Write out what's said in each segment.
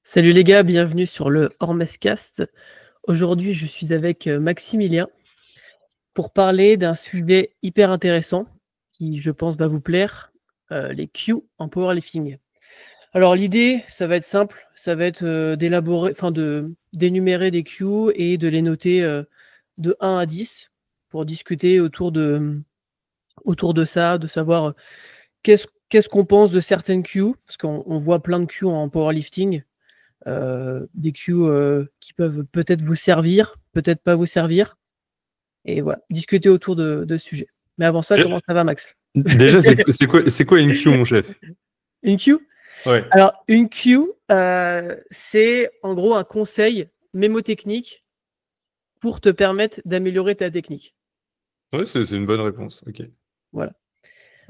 Salut les gars, bienvenue sur le Hormescast. Aujourd'hui, je suis avec Maximilien pour parler d'un sujet hyper intéressant qui, je pense, va vous plaire, les Q en powerlifting. Alors l'idée, ça va être simple, ça va être d'énumérer des Q et de les noter de 1 à 10 pour discuter autour de ça, de savoir qu'est-ce qu'on pense de certaines Q, parce qu'on voit plein de Q en powerlifting. Des Q qui peuvent peut-être vous servir, peut-être pas vous servir. Et voilà, discuter autour de ce sujet. Mais avant ça, comment ça va, Max? Déjà, c'est quoi une Q, mon chef? Une Q? Ouais. Alors, une Q, c'est en gros un conseil mémotechnique pour te permettre d'améliorer ta technique. Ouais, c'est une bonne réponse. Ok. Voilà.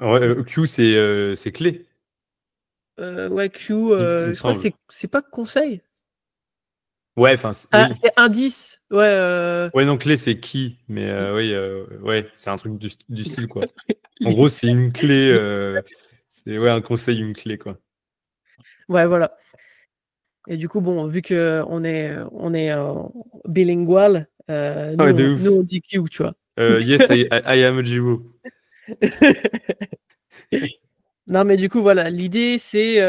Ouais, Q, c'est clé, Ouais, Q, il me je crois que semble. c'est pas conseil. Ouais, enfin, Ah, oui. c'est indice. Ouais. Ouais, non, clé, c'est qui, mais oui, ouais, c'est un truc du style, quoi. En gros, c'est une clé, c'est ouais, un conseil, une clé, quoi. Ouais, voilà. Et du coup, bon, vu qu'on est bilingual, Ouais, de nous, ouf. on dit Q, tu vois. Yes, I am a Jibo. Non, mais du coup, voilà, l'idée, c'est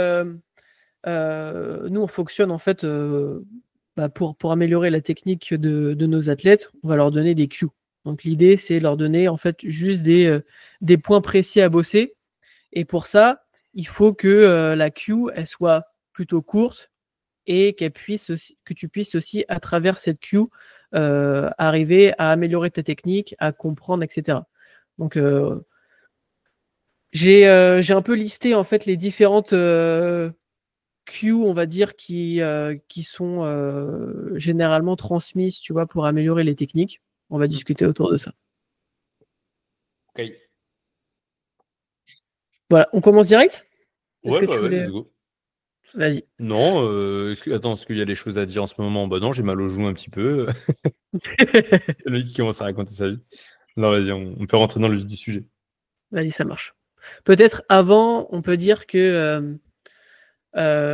nous, on fonctionne en fait pour améliorer la technique de nos athlètes, on va leur donner des Q. Donc, l'idée, c'est leur donner en fait juste des points précis à bosser. Et pour ça, il faut que la Q, elle soit plutôt courte et que tu puisses aussi, à travers cette Q, arriver à améliorer ta technique, à comprendre, etc. Donc, j'ai un peu listé en fait les différentes Q, on va dire, qui sont généralement transmises, tu vois, pour améliorer les techniques. On va discuter autour de ça. Ok. Voilà, on commence direct? Est-ce Ouais, que bah tu ouais, voulais... let's go. Vas-y. Non, attends, est-ce qu'il y a des choses à dire en ce moment? Bah non, j'ai mal au genou un petit peu. Le mec qui commence à raconter sa vie. Non, vas-y, on peut rentrer dans le vif du sujet. Vas-y, ça marche. Peut-être avant, on peut dire que...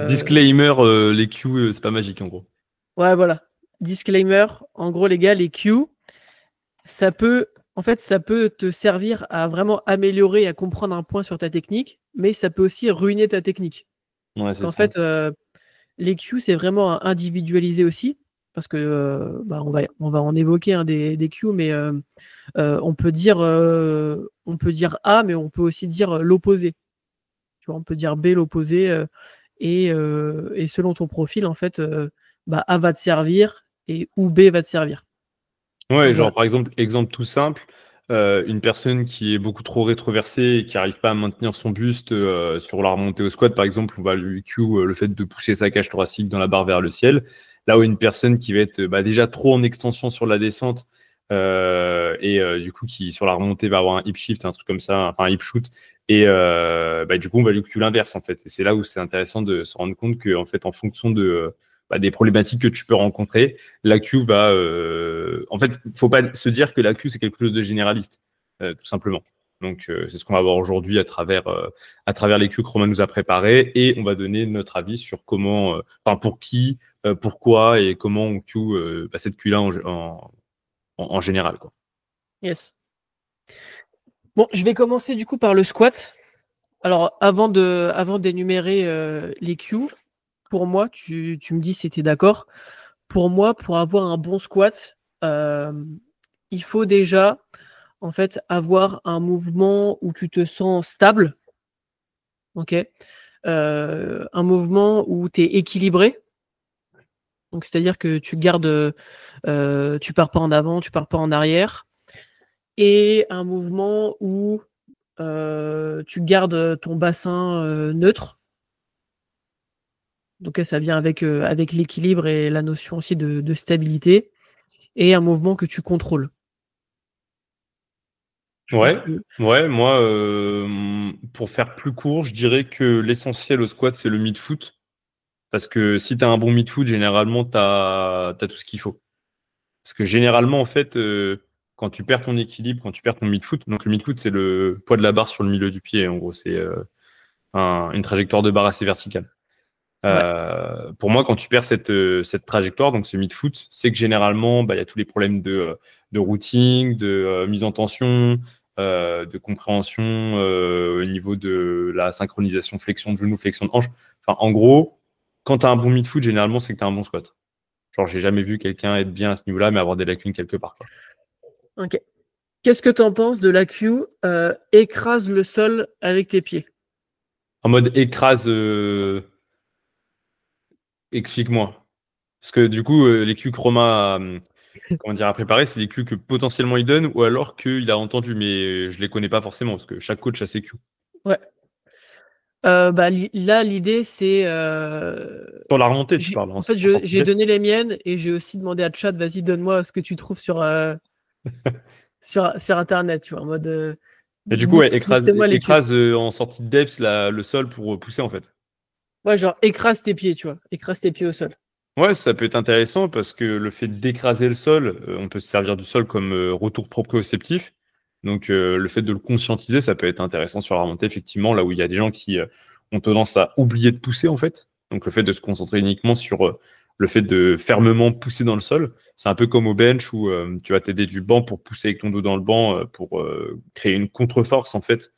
Disclaimer, les Q, c'est pas magique en gros. ouais, voilà. Disclaimer, en gros, les gars, les Q, ça peut... En fait, ça peut te servir à vraiment améliorer, à comprendre un point sur ta technique, mais ça peut aussi ruiner ta technique. Ouais, Parce c'est qu'en ça. fait, les Q, c'est vraiment individualisé aussi, parce que on va en évoquer des Q, mais on peut dire A, mais on peut aussi dire l'opposé. Tu vois, on peut dire B, l'opposé, et selon ton profil, en fait, A va te servir et ou B va te servir. Ouais, Donc voilà. genre par exemple, exemple tout simple, une personne qui est beaucoup trop rétroversée et qui n'arrive pas à maintenir son buste sur la remontée au squat, par exemple, on va lui Q le fait de pousser sa cage thoracique dans la barre vers le ciel. Là où une personne qui va être déjà trop en extension sur la descente et du coup qui sur la remontée va avoir un hip shift, un truc comme ça, enfin un hip shoot, et du coup on va lui Q l'inverse en fait. Et c'est là où c'est intéressant de se rendre compte que en fait en fonction de des problématiques que tu peux rencontrer, l'AQ va. En fait, faut pas se dire que l'AQ, c'est quelque chose de généraliste, tout simplement. Donc, c'est ce qu'on va voir aujourd'hui à travers les Q que Romain nous a préparés. Et on va donner notre avis sur comment, pour qui, pourquoi et comment on Q cette Q-là en général, quoi. Yes. Bon, je vais commencer du coup par le squat. Alors, avant d'énumérer les Q, pour moi, tu me dis si tu es d'accord. Pour moi, pour avoir un bon squat, il faut déjà en fait avoir un mouvement où tu te sens stable, ok, un mouvement où tu es équilibré, donc c'est-à-dire que tu pars pas en avant, tu pars pas en arrière, et un mouvement où tu gardes ton bassin neutre. Donc ça vient avec l'équilibre et la notion aussi de stabilité, et un mouvement que tu contrôles. Je pense Ouais, que ouais, moi, pour faire plus court, je dirais que l'essentiel au squat, c'est le mid-foot. Parce que si tu as un bon mid-foot, généralement, tu as tout ce qu'il faut. Parce que généralement, en fait, quand tu perds ton équilibre, quand tu perds ton mid-foot, donc le mid-foot, c'est le poids de la barre sur le milieu du pied. En gros, c'est une trajectoire de barre assez verticale. Ouais. Pour moi, quand tu perds cette trajectoire, donc ce mid-foot, c'est que généralement, bah, il y a tous les problèmes de routing, de mise en tension, de compréhension au niveau de la synchronisation flexion de genou, flexion de hanche. Enfin, en gros, quand tu as un bon mid-foot, généralement, c'est que tu as un bon squat. Genre, j'ai jamais vu quelqu'un être bien à ce niveau-là, mais avoir des lacunes quelque part, quoi. Ok. Qu'est-ce que tu en penses de la Q écrase le sol avec tes pieds? En mode écrase, explique-moi. Parce que du coup, les cues que Romain a, comment dire, à préparer, c'est des cues que potentiellement il donne ou alors qu'il a entendu, mais je les connais pas forcément parce que chaque coach a ses cues. Ouais. Bah, là, l'idée, c'est. Sur la remontée, tu parles, En fait, en sortie j'ai d'EPS. donné les miennes et j'ai aussi demandé à Chad, vas-y, donne-moi ce que tu trouves sur Internet, tu vois, en mode. Et du coup, ouais, Listez-moi les cues. écrase en sortie de depth le sol pour pousser en fait. Ouais, genre, écrase tes pieds, tu vois. Écrase tes pieds au sol. Ouais, ça peut être intéressant parce que le fait d'écraser le sol, on peut se servir du sol comme retour proprioceptif. Donc, le fait de le conscientiser, ça peut être intéressant sur la remontée, effectivement, là où il y a des gens qui ont tendance à oublier de pousser, en fait. Donc, le fait de se concentrer uniquement sur le fait de fermement pousser dans le sol, c'est un peu comme au bench où tu vas t'aider du banc pour pousser avec ton dos dans le banc pour créer une contre-force, en fait,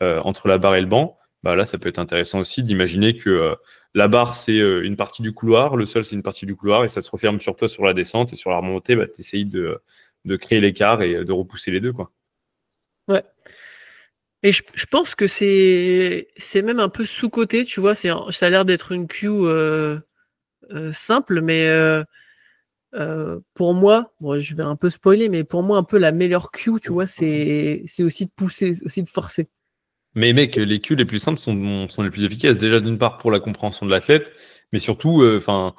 entre la barre et le banc. Bah, là, ça peut être intéressant aussi d'imaginer que la barre, c'est une partie du couloir, le sol, c'est une partie du couloir, et ça se referme sur toi sur la descente, et sur la remontée, bah, tu essayes de créer l'écart et de repousser les deux, quoi. Ouais. Et je pense que c'est même un peu sous-coté, tu vois. Ça a l'air d'être une queue simple, mais pour moi, bon, je vais un peu spoiler, mais pour moi, un peu la meilleure queue, tu vois, c'est aussi de pousser, aussi de forcer. Mais mec, les cues les plus simples sont les plus efficaces. Déjà, d'une part, pour la compréhension de l'athlète, mais surtout, enfin,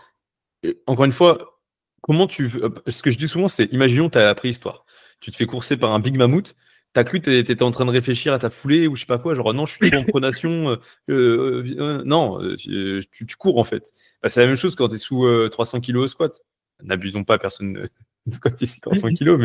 encore une fois, ce que je dis souvent, c'est imaginons, tu as la préhistoire. Tu te fais courser par un big mammouth. T'as cru que t'étais en train de réfléchir à ta foulée ou je sais pas quoi, genre non, je suis trop en pronation. Non, tu cours en fait. Bah, c'est la même chose quand tu es sous 300 kilos au squat. N'abusons pas, personne ne squat ici 300 kilos,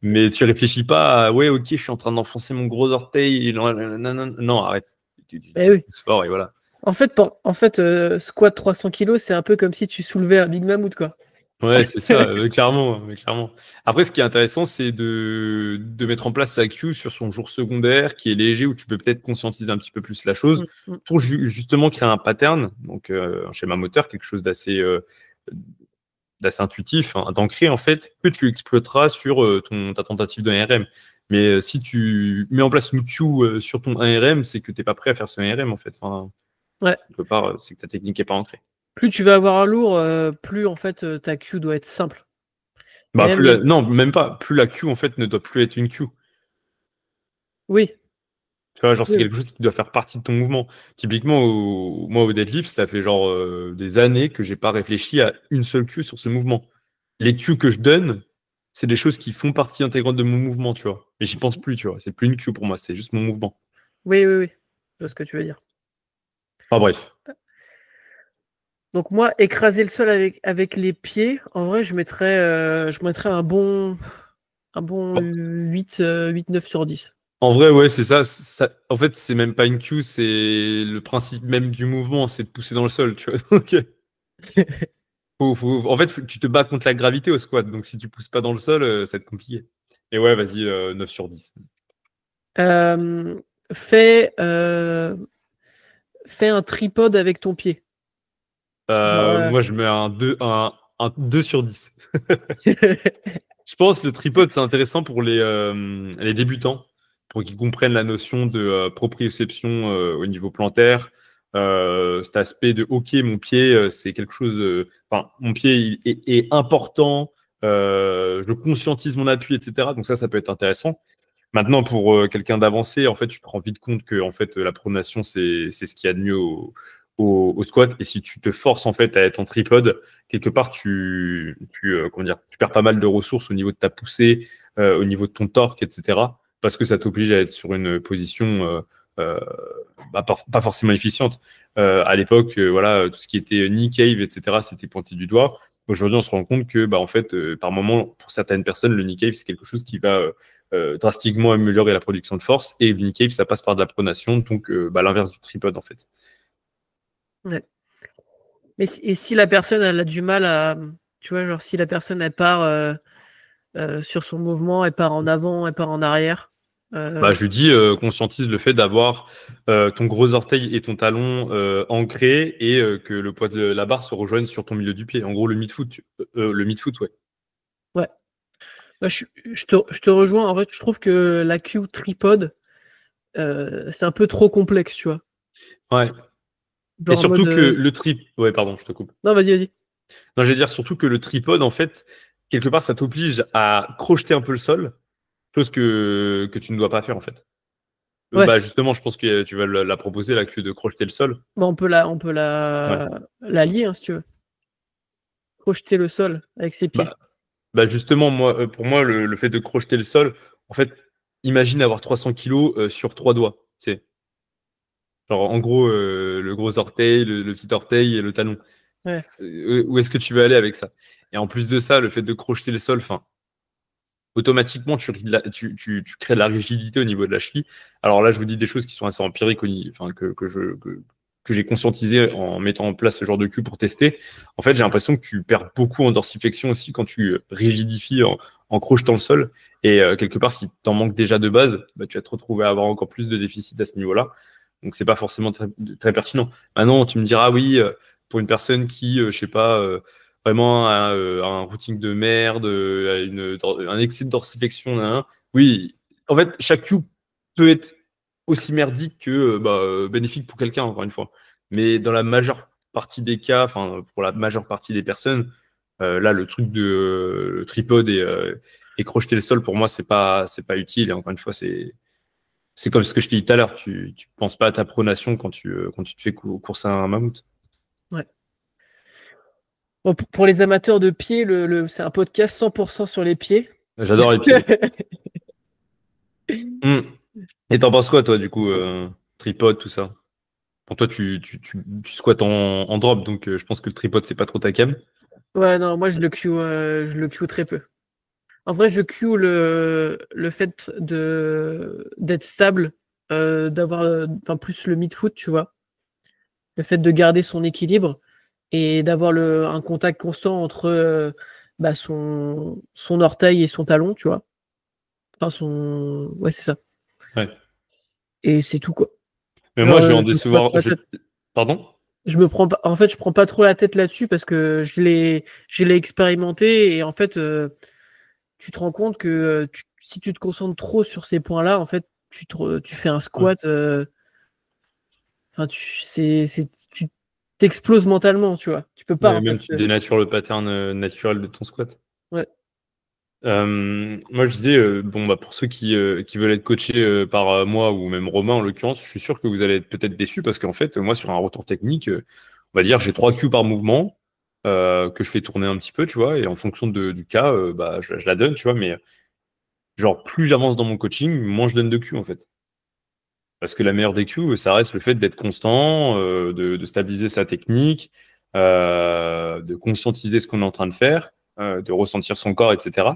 mais tu réfléchis pas à ouais, ok, je suis en train d'enfoncer mon gros orteil. Non, non, non, non, non, arrête. Eh Tu oui. pousses fort et voilà. En fait squat 300 kilos, c'est un peu comme si tu soulevais un Big Mammouth, quoi. Ouais, c'est ça, clairement, clairement. Après, ce qui est intéressant, c'est de mettre en place sa queue sur son jour secondaire, qui est léger, où tu peux peut-être conscientiser un petit peu plus la chose, Mm, mm. pour justement créer un pattern, donc un schéma moteur, quelque chose d'assez intuitif, hein, d'ancré en fait, que tu exploiteras sur ta tentative de 1RM. Mais si tu mets en place une queue sur ton 1RM, c'est que tu n'es pas prêt à faire ce 1RM en fait. Enfin, Ouais. quelque part, c'est que ta technique n'est pas ancrée. Plus tu vas avoir un lourd, plus en fait ta queue doit être simple. Bah, Mais non, même pas. Plus la queue en fait ne doit plus être une queue. oui, Tu vois, genre, c'est oui, quelque chose qui doit faire partie de ton mouvement. Typiquement, moi, au deadlift, ça fait genre des années que j'ai pas réfléchi à une seule queue sur ce mouvement. Les cues que je donne, c'est des choses qui font partie intégrante de mon mouvement, tu vois. Mais j'y pense plus, tu vois. C'est plus une queue pour moi, c'est juste mon mouvement. oui, oui, oui. Je vois ce que tu veux dire. Enfin bref. Donc moi, écraser le sol avec les pieds, en vrai, je mettrais un bon En 8, 9 sur 10. en vrai, ouais, c'est ça, en fait, c'est même pas une queue, c'est le principe même du mouvement, c'est de pousser dans le sol, tu vois. Donc, en fait, tu te bats contre la gravité au squat. Donc, si tu pousses pas dans le sol, ça va être compliqué. Et ouais, vas-y, 9 sur 10. Euh, fais, euh, fais un tripode avec ton pied. Genre, Moi, je mets un 2 sur 10. Je pense que le tripode, c'est intéressant pour les débutants, pour qu'ils comprennent la notion de proprioception au niveau plantaire. Cet aspect de OK, mon pied, c'est quelque chose. Enfin, mon pied est important. Je conscientise mon appui, etc. Donc ça peut être intéressant. Maintenant, pour quelqu'un d'avancé, en fait, tu te rends vite compte que en fait, la pronation, c'est ce qu'il y a de mieux au squat. Et si tu te forces en fait à être en tripode, quelque part, comment dire, tu perds pas mal de ressources au niveau de ta poussée, au niveau de ton torque, etc. Parce que ça t'oblige à être sur une position euh, pas forcément efficiente. À l'époque, voilà, tout ce qui était knee cave, etc., c'était pointé du doigt. Aujourd'hui, on se rend compte que, bah, en fait, par moment, pour certaines personnes, le knee cave, c'est quelque chose qui va drastiquement améliorer la production de force. Et le knee cave, ça passe par de la pronation, donc l'inverse du tripod, en fait. ouais. Mais et si la personne elle a du mal à, tu vois, genre si la personne elle part sur son mouvement, elle part en avant, elle part en arrière. Bah, je lui dis, conscientise le fait d'avoir ton gros orteil et ton talon ancrés et que le poids de la barre se rejoigne sur ton milieu du pied. En gros, le mid-foot, le mid-foot, ouais. Ouais. Bah, je te rejoins. En fait, je trouve que la Q tripode, c'est un peu trop complexe, tu vois. Ouais. Et Genre en surtout mode. que le trip. Ouais, pardon, je te coupe. Non, vas-y, vas-y. Non, je vais dire surtout que le tripode, en fait, quelque part, ça t'oblige à crocheter un peu le sol, chose que tu ne dois pas faire, en fait. Ouais. Bah, justement, je pense que tu vas la proposer, la queue de crocheter le sol. Bah, on peut Ouais. la lier, hein, si tu veux. Crocheter le sol avec ses pieds. Bah, bah justement, moi, pour moi, le fait de crocheter le sol, en fait, imagine avoir 300 kilos sur trois doigts. C'est genre, en gros, le gros orteil, le petit orteil et le talon. Ouais. Où est-ce que tu veux aller avec ça? Et en plus de ça, le fait de crocheter le sol, enfin, automatiquement, tu crées de la rigidité au niveau de la cheville. Alors là, je vous dis des choses qui sont assez empiriques, enfin, que j'ai conscientisé en mettant en place ce genre de cul pour tester. En fait, j'ai l'impression que tu perds beaucoup en dorsiflexion aussi quand tu rigidifies en crochetant le sol. Et quelque part, si tu en manques déjà de base, bah, tu vas te retrouver à avoir encore plus de déficit à ce niveau-là. Donc, c'est pas forcément très, très pertinent. Maintenant, tu me diras, oui, pour une personne qui, je sais pas, vraiment un routing de merde, un excès de dorsiflexion. Nan, nan. Oui, en fait, chaque cube peut être aussi merdique que bénéfique pour quelqu'un, encore une fois. Mais dans la majeure partie des cas, enfin, pour la majeure partie des personnes, là, le truc de le tripode et crocheter le sol, pour moi, c'est pas utile. Et encore une fois, c'est comme ce que je t'ai dit tout à l'heure. Tu penses pas à ta pronation quand tu te fais courser un mammouth. Ouais. Bon, pour les amateurs de pieds, c'est un podcast 100% sur les pieds. J'adore les pieds. Hmm. Et t'en penses quoi, toi, du coup, tripode, tout ça? Pour toi, tu squattes en drop, donc je pense que le tripode, c'est pas trop ta cam. Ouais, non, moi je le queue très peu. En vrai, je queue le fait d'être stable, d'avoir enfin plus le mid-foot, tu vois. Le fait de garder son équilibre et d'avoir un contact constant entre bah, son orteil et son talon, tu vois. Enfin, Ouais, c'est ça. Ouais. Et c'est tout, quoi. Mais moi, Genre, je vais en je me prends pas décevoir. trop la tête. Pardon? Je me prends pas, en fait, je prends pas trop la tête là-dessus parce que je l'ai expérimenté et en fait, tu te rends compte que si tu te concentres trop sur ces points-là, en fait, tu fais un Ouais. squat, enfin, tu t'exploses mentalement, tu vois. Tu peux pas, Ouais, en fait. même tu dénatures le pattern naturel de ton squat. Ouais. Moi, je disais, bon, bah, pour ceux qui veulent être coachés par moi ou même Romain en l'occurrence, je suis sûr que vous allez être peut-être déçus parce qu'en fait, moi, sur un retour technique, on va dire, j'ai 3 Q par mouvement que je fais tourner un petit peu, tu vois, et en fonction du cas, bah, je la donne, tu vois, mais genre, plus j'avance dans mon coaching, moins je donne de Q en fait. Parce que la meilleure des Q, ça reste le fait d'être constant, de stabiliser sa technique, de conscientiser ce qu'on est en train de faire, de ressentir son corps, etc.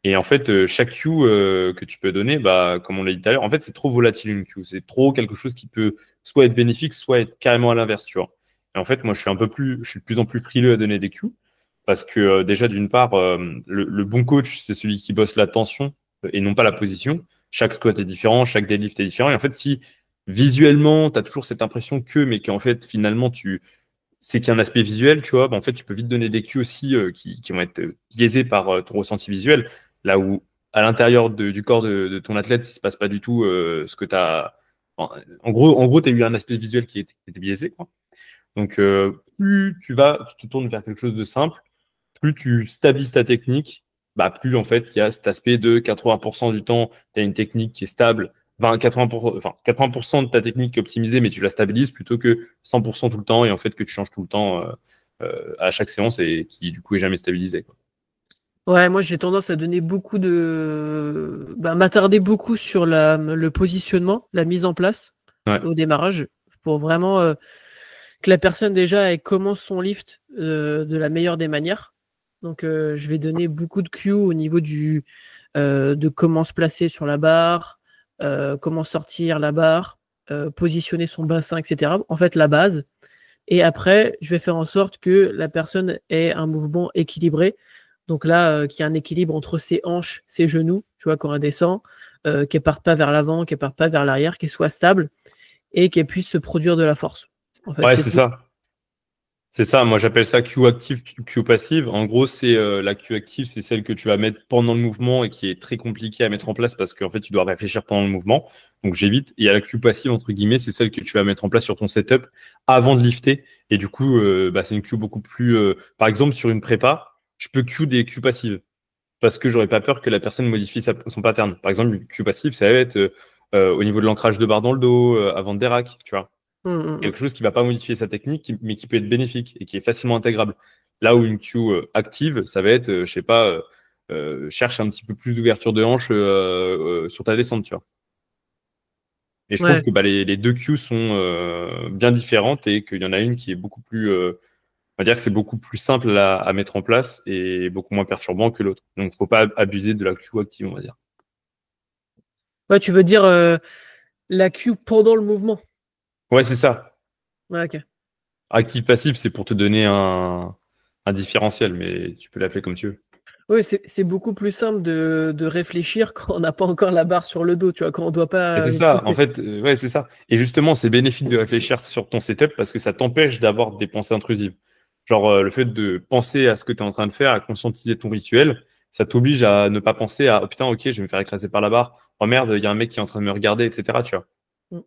Et en fait, chaque Q que tu peux donner, bah, comme on l'a dit tout à l'heure, en fait, c'est trop volatile une Q. C'est trop quelque chose qui peut soit être bénéfique, soit être carrément à l'inverse, tu vois. Et en fait, moi, je suis de plus en plus frileux à donner des Q parce que déjà, d'une part, le bon coach, c'est celui qui bosse la tension et non pas la position. Chaque squat est différent, chaque deadlift est différent. Et en fait, si visuellement, tu as toujours cette impression mais qu'en fait, finalement, c'est qu'il y a un aspect visuel, tu vois, bah, en fait, tu peux vite donner des cues aussi qui vont être biaisés par ton ressenti visuel, là où à l'intérieur du corps de ton athlète, il ne se passe pas du tout ce que tu as. En gros, tu as eu un aspect visuel qui était biaisé, quoi. Donc, plus tu te tournes vers quelque chose de simple, plus tu stabilises ta technique, bah, plus en fait, il y a cet aspect de 80% du temps, tu as une technique qui est stable. 80% de ta technique qui est optimisée, mais tu la stabilises plutôt que 100% tout le temps et en fait que tu changes tout le temps à chaque séance et qui du coup est jamais stabilisée, quoi. Ouais, moi j'ai tendance à donner m'attarder beaucoup sur le positionnement, la mise en place Ouais, au démarrage, pour vraiment que la personne déjà elle commence son lift de la meilleure des manières. Donc je vais donner beaucoup de cues au niveau de comment se placer sur la barre, comment sortir la barre, positionner son bassin, etc. En fait, la base. Et après, je vais faire en sorte que la personne ait un mouvement équilibré. Donc là, qu'il y ait un équilibre entre ses hanches, ses genoux, tu vois, quand elle descend, qu'elle ne parte pas vers l'avant, qu'elle ne parte pas vers l'arrière, qu'elle soit stable et qu'elle puisse se produire de la force. En fait, Ouais, c'est c'est tout. ça. C'est ça, moi j'appelle ça Q active, Q passive. En gros, c'est la Q active, c'est celle que tu vas mettre pendant le mouvement et qui est très compliquée à mettre en place parce qu'en fait, tu dois réfléchir pendant le mouvement. Donc j'évite. Et à la Q passive, entre guillemets, c'est celle que tu vas mettre en place sur ton setup avant de lifter. Et du coup, bah, c'est une Q beaucoup plus. Par exemple, sur une prépa, je peux Q des Q passives parce que j'aurais pas peur que la personne modifie son pattern. Par exemple, une Q passive, ça va être au niveau de l'ancrage de barre dans le dos, avant de déraque, tu vois Hum. quelque chose qui ne va pas modifier sa technique, mais qui peut être bénéfique et qui est facilement intégrable. Là où une queue active, ça va être, je sais pas, cherche un petit peu plus d'ouverture de hanche sur ta descente, tu vois. Et je trouve Ouais. que bah, les deux queues sont bien différentes et qu'il y en a une qui est beaucoup plus, on va dire que c'est beaucoup plus simple à mettre en place et beaucoup moins perturbant que l'autre. Donc, il ne faut pas abuser de la queue active, on va dire. Ouais, tu veux dire la Q pendant le mouvement. Ouais, c'est ça. Ouais, ok. Active-passive, c'est pour te donner un différentiel, mais tu peux l'appeler comme tu veux. Oui, c'est beaucoup plus simple de réfléchir quand on n'a pas encore la barre sur le dos, tu vois, quand on ne doit Et pas c'est ça, en pousser. fait, ouais, c'est ça. Et justement, c'est bénéfique de réfléchir sur ton setup parce que ça t'empêche d'avoir des pensées intrusives. Genre, le fait de penser à ce que tu es en train de faire, à conscientiser ton rituel, ça t'oblige à ne pas penser à oh, putain, ok, je vais me faire écraser par la barre. Oh merde, il y a un mec qui est en train de me regarder, etc. Tu vois. Mm.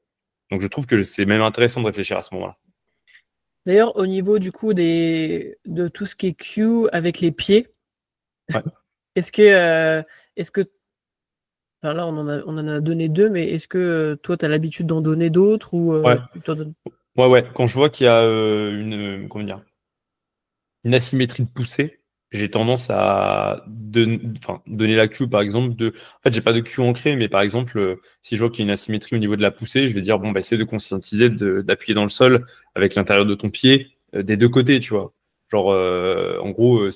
Donc, je trouve que c'est même intéressant de réfléchir à ce moment-là. D'ailleurs, au niveau du coup de tout ce qui est Q avec les pieds, Ouais, est-ce que, est-ce que, enfin là on en a donné deux, mais est-ce que toi tu as l'habitude d'en donner d'autres ou ouais, tu t'en donnes? ouais, ouais. Quand je vois qu'il y a comment dire, une asymétrie de poussée, j'ai tendance à donner la cue, par exemple, de. En fait, j'ai pas de cue ancrée, mais par exemple, si je vois qu'il y a une asymétrie au niveau de la poussée, je vais dire, bon, bah, essaie de conscientiser, d'appuyer dans le sol avec l'intérieur de ton pied, des deux côtés, tu vois. Genre, en gros,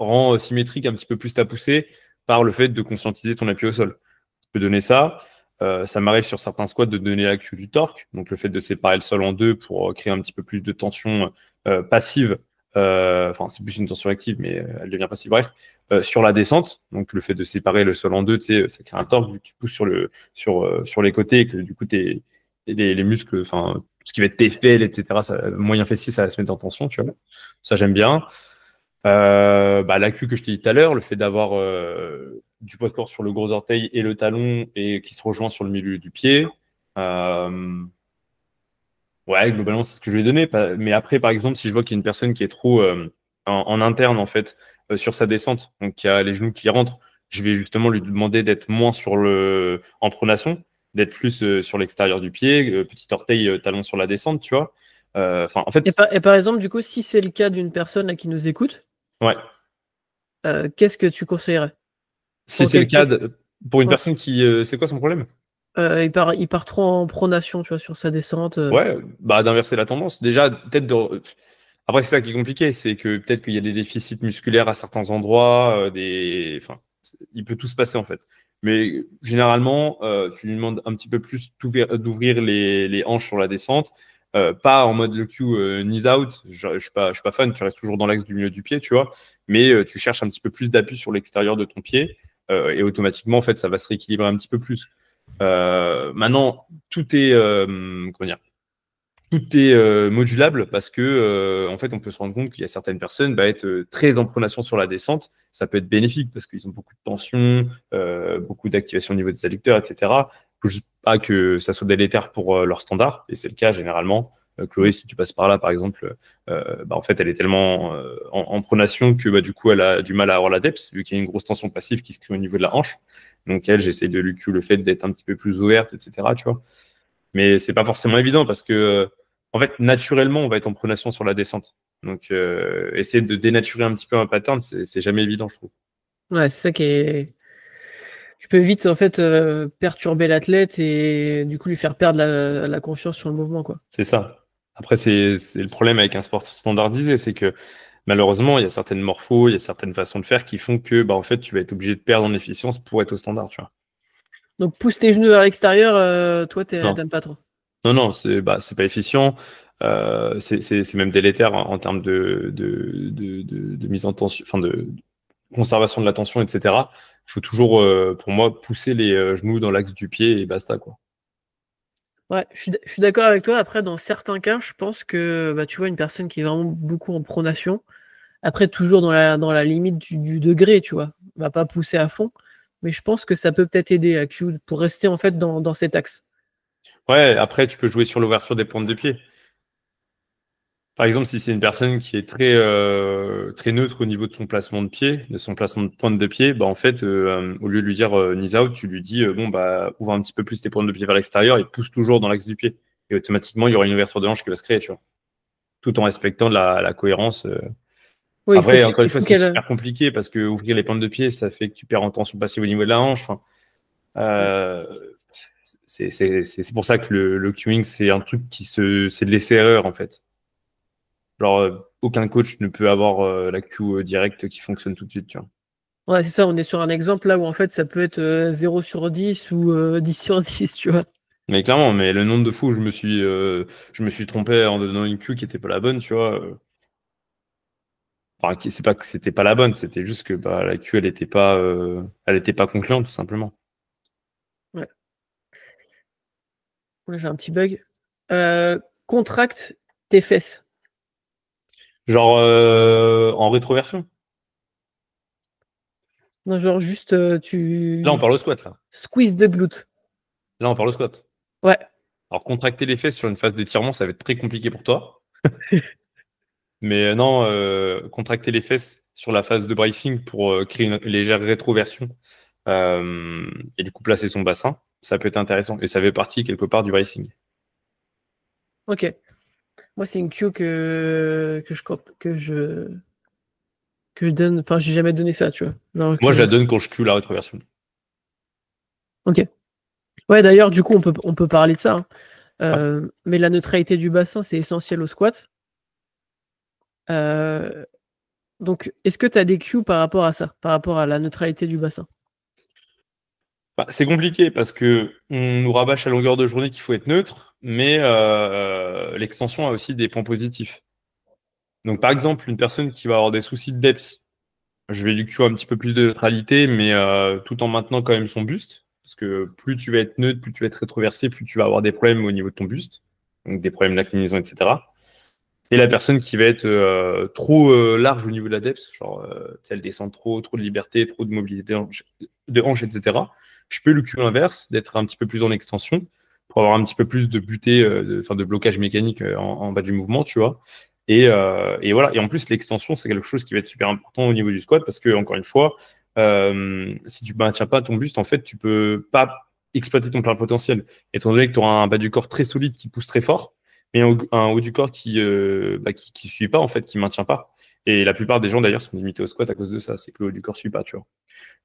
rends symétrique un petit peu plus ta poussée par le fait de conscientiser ton appui au sol. Je peux donner ça. Ça m'arrive sur certains squats de donner la cue du torque, donc le fait de séparer le sol en deux pour créer un petit peu plus de tension passive. Enfin, c'est plus une tension active, mais elle devient passive. Bref, sur la descente, donc le fait de séparer le sol en deux, tu sais, ça crée un torque vu que tu pousses sur les côtés et que du coup, les muscles, enfin, ce qui va être tes fêles, etc., moyen fessier, ça va se mettre en tension, tu vois. Ça, j'aime bien. Bah, la queue que je t'ai dit tout à l'heure, le fait d'avoir du poids de corps sur le gros orteil et le talon et qui se rejoint sur le milieu du pied. Euh, ouais, globalement, c'est ce que je vais donner. Mais après, par exemple, si je vois qu'il y a une personne qui est trop en interne, en fait, sur sa descente, donc qui a les genoux qui rentrent, je vais justement lui demander d'être moins en pronation, d'être plus sur l'extérieur du pied, petit orteil, talon sur la descente, tu vois. Enfin, en fait, Et par exemple, du coup, si c'est le cas d'une personne là, qui nous écoute, ouais. qu'est-ce que tu conseillerais? Si Pour c'est le cas quelqu'un, pour une ouais, personne qui, c'est quoi son problème? il part trop en pronation, tu vois, sur sa descente. Ouais, bah d'inverser la tendance. Déjà, peut-être de. Après, c'est ça qui est compliqué, c'est que peut-être qu'il y a des déficits musculaires à certains endroits, enfin, il peut tout se passer en fait. Mais généralement, tu lui demandes un petit peu plus d'ouvrir les hanches sur la descente, pas en mode le cue knees out. Je suis pas fan, tu restes toujours dans l'axe du milieu du pied, tu vois, mais tu cherches un petit peu plus d'appui sur l'extérieur de ton pied, et automatiquement, en fait, ça va se rééquilibrer un petit peu plus. Maintenant, tout est, comment dire, tout est modulable parce que en fait, on peut se rendre compte qu'il y a certaines personnes bah, être très en pronation sur la descente. Ça peut être bénéfique parce qu'ils ont beaucoup de tension, beaucoup d'activation au niveau des adducteurs, etc. Il faut juste pas que ça soit délétère pour leur standard, et c'est le cas généralement. Chloé, si tu passes par là, par exemple, bah, en fait, elle est tellement en pronation que bah, du coup, elle a du mal à avoir la depth, vu qu'il y a une grosse tension passive qui se crée au niveau de la hanche. Donc, elle, j'essaie de lui cuer le fait d'être un petit peu plus ouverte, etc. Tu vois. Mais c'est pas forcément évident parce que, en fait, naturellement, on va être en pronation sur la descente. Donc, essayer de dénaturer un petit peu un pattern, c'est jamais évident, je trouve. Ouais, c'est ça qui est. Tu peux vite en fait perturber l'athlète et du coup lui faire perdre la confiance sur le mouvement, quoi. C'est ça. Après, c'est le problème avec un sport standardisé, c'est que malheureusement, il y a certaines morphos, il y a certaines façons de faire qui font que, bah, en fait, tu vas être obligé de perdre en efficience pour être au standard, tu vois. Donc pousse tes genoux vers l'extérieur, toi Non, t'aimes pas trop. non, non, c'est pas efficient. c'est même délétère en termes de mise en tension, enfin de conservation de la tension, etc. Il faut toujours, pour moi, pousser les genoux dans l'axe du pied et basta, quoi. Ouais, je suis d'accord avec toi. Après, dans certains cas, je pense que bah, tu vois, une personne qui est vraiment beaucoup en pronation, après, toujours dans la limite du degré, tu vois, on va pas pousser à fond, mais je pense que ça peut peut-être aider à Q pour rester en fait dans cet axe. Ouais, après, tu peux jouer sur l'ouverture des pointes de pied. Par exemple, si c'est une personne qui est très neutre au niveau de son placement de pied, de son placement de pointe de pied, bah en fait, au lieu de lui dire knees out, tu lui dis bon bah ouvre un petit peu plus tes pointes de pied vers l'extérieur et pousse toujours dans l'axe du pied. Et automatiquement, il y aura une ouverture de hanche qui va se créer, tu vois, tout en respectant la cohérence. Oui, Après, encore une il fois, faut c'est qu'elle. super compliqué parce que ouvrir les pointes de pied, ça fait que tu perds en tension passive au niveau de la hanche. Enfin, euh, c'est pour ça que le queuing, c'est un truc c'est de laisser erreur en fait. Genre, aucun coach ne peut avoir la queue directe qui fonctionne tout de suite, tu vois. Ouais, c'est ça, on est sur un exemple là où en fait ça peut être 0 sur 10 ou 10 sur 10, tu vois. Mais clairement, mais le nombre de fois où je me suis trompé en donnant une queue qui était pas la bonne, tu vois. Enfin, c'est pas que c'était pas la bonne, c'était juste que bah, la queue, elle était pas concluante, tout simplement. Ouais. Là, j'ai un petit bug. Contracte tes fesses. Genre, en rétroversion. Non, genre juste Là, on tu parle au squat, là. squeeze the glute. Là, on parle au squat. Ouais. Alors, contracter les fesses sur une phase d'étirement, ça va être très compliqué pour toi. Mais non, contracter les fesses sur la phase de bracing pour créer une légère rétroversion euh, et du coup placer son bassin, ça peut être intéressant. Et ça fait partie quelque part du bracing. Ok. Moi, c'est une cue que je donne. Enfin, j'ai jamais donné ça, tu vois. Genre Moi, je la que. donne quand je cue la rétroversion. Ok. Ouais, d'ailleurs, du coup, on peut parler de ça, hein. Ouais. Mais la neutralité du bassin, c'est essentiel au squat. Euh, donc, est-ce que tu as des cues par rapport à ça, par rapport à la neutralité du bassin? Bah, c'est compliqué parce que on nous rabâche à longueur de journée qu'il faut être neutre, mais l'extension a aussi des points positifs. Donc, par exemple, une personne qui va avoir des soucis de depth, je vais lui cuer un petit peu plus de neutralité, mais tout en maintenant quand même son buste. Parce que plus tu vas être neutre, plus tu vas être rétroversé, plus tu vas avoir des problèmes au niveau de ton buste. Donc des problèmes d'inclinaison, etc. Et la personne qui va être trop large au niveau de la depth, genre elle descend trop de liberté, trop de mobilité de hanche, etc. Je peux lui cuer l'inverse, d'être un petit peu plus en extension pour avoir un petit peu plus de butée, de blocage mécanique en bas du mouvement, tu vois. Et voilà. Et en plus, l'extension, c'est quelque chose qui va être super important au niveau du squat parce que, encore une fois, si tu ne maintiens pas ton buste, en fait, tu peux pas exploiter ton plein potentiel. Étant donné que tu auras un bas du corps très solide qui pousse très fort, mais un haut du corps qui suit pas, en fait, qui maintient pas. Et la plupart des gens, d'ailleurs, sont limités au squat à cause de ça. C'est que le haut du corps suit pas, tu vois.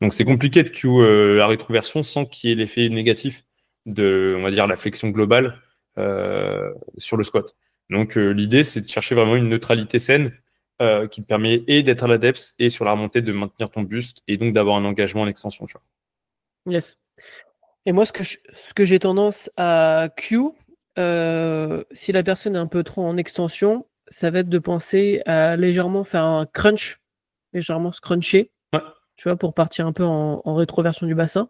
Donc, c'est compliqué de cue la rétroversion sans qu'il y ait l'effet négatif de, on va dire, la flexion globale sur le squat. Donc, l'idée, c'est de chercher vraiment une neutralité saine qui te permet et d'être à la depth et sur la remontée de maintenir ton buste et donc d'avoir un engagement en extension, tu vois. Yes. Et moi, ce que j'ai tendance à cue, si la personne est un peu trop en extension, ça va être de penser à légèrement faire un crunch, légèrement scruncher, Ouais, tu vois, pour partir un peu en rétroversion du bassin.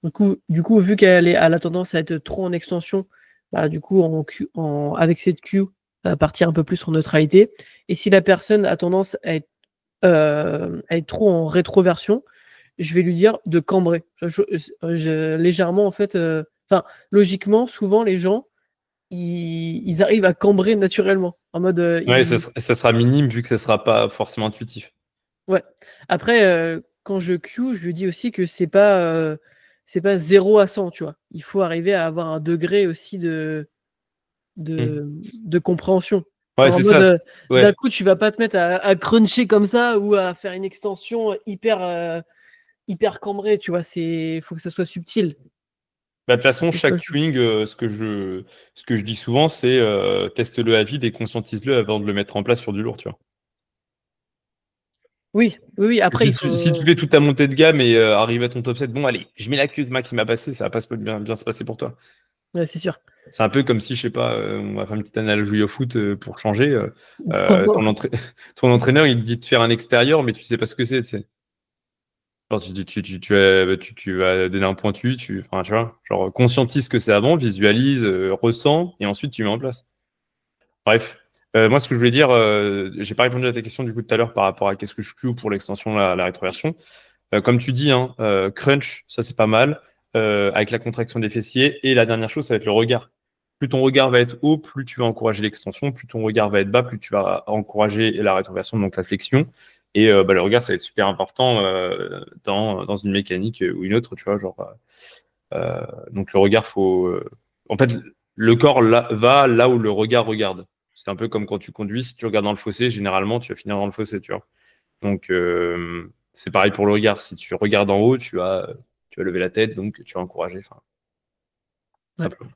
Vu elle a tendance à être trop en extension, bah, du coup, avec cette cue, elle va partir un peu plus en neutralité. Et si la personne a tendance à être trop en rétroversion, je vais lui dire de cambrer. Légèrement, en fait, enfin, logiquement, souvent, les gens, ils arrivent à cambrer naturellement. En mode, ouais, ça sera minime vu que ça sera pas forcément intuitif. ouais. Après, quand je cue, je lui dis aussi que c'est pas 0 à 100, tu vois. Il faut arriver à avoir un degré aussi de compréhension. Ouais, Genre en c'est mode, ça. d'un Ouais. coup, tu vas pas te mettre à cruncher comme ça ou à faire une extension hyper cambrée, tu vois. Faut que ça soit subtil. Bah, de toute façon, C'est ça, chaque queuing, ce que je dis souvent, c'est teste-le à vide et conscientise-le avant de le mettre en place sur du lourd, tu vois. oui, oui, oui. Après, il Si tu faut. fais toute ta montée de gamme et arrive à ton top 7, bon, allez, je mets la queue max, il m'a passé, ça va pas bien se passer pour toi. Ouais, c'est sûr. C'est un peu comme si, je sais pas, on va faire une petite analogie au foot pour changer. Ton entraîneur, il te dit de faire un extérieur, mais tu sais pas ce que c'est, tu sais. Genre, tu vas donner un pointu, enfin, tu vois, genre, conscientise ce que c'est avant, visualise, ressens, et ensuite tu mets en place. Bref. Moi, ce que je voulais dire, j'ai pas répondu à ta question du coup tout à l'heure par rapport à qu'est-ce que je cloue pour l'extension, la rétroversion. Comme tu dis, hein, crunch, ça c'est pas mal, avec la contraction des fessiers. Et la dernière chose, ça va être le regard. Plus ton regard va être haut, plus tu vas encourager l'extension. Plus ton regard va être bas, plus tu vas encourager la rétroversion, donc la flexion. Et le regard, ça va être super important dans une mécanique ou une autre, tu vois. Donc le regard, en fait, le corps va là où le regard regarde. C'est un peu comme quand tu conduis, si tu regardes dans le fossé, généralement, tu vas finir dans le fossé, tu vois. Donc, c'est pareil pour le regard. Si tu regardes en haut, tu vas lever la tête, donc tu vas encourager. Enfin, Ouais. simplement.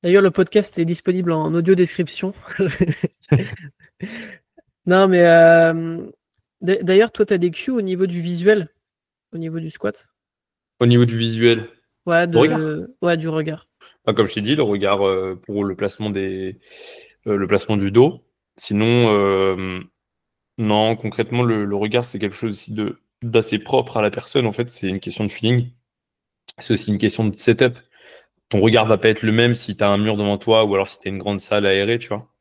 D'ailleurs, le podcast est disponible en audio description. Non, mais d'ailleurs, toi, tu as des cues au niveau du visuel, au niveau du squat. Au niveau du visuel, Ouais, le regard. ouais, du regard. Comme je t'ai dit, le regard pour le placement du dos. Sinon, non, concrètement, le regard, c'est quelque chose aussi d'assez propre à la personne. En fait, c'est une question de feeling. C'est aussi une question de setup. Ton regard va pas être le même si tu as un mur devant toi ou alors si tu as une grande salle aérée, tu vois.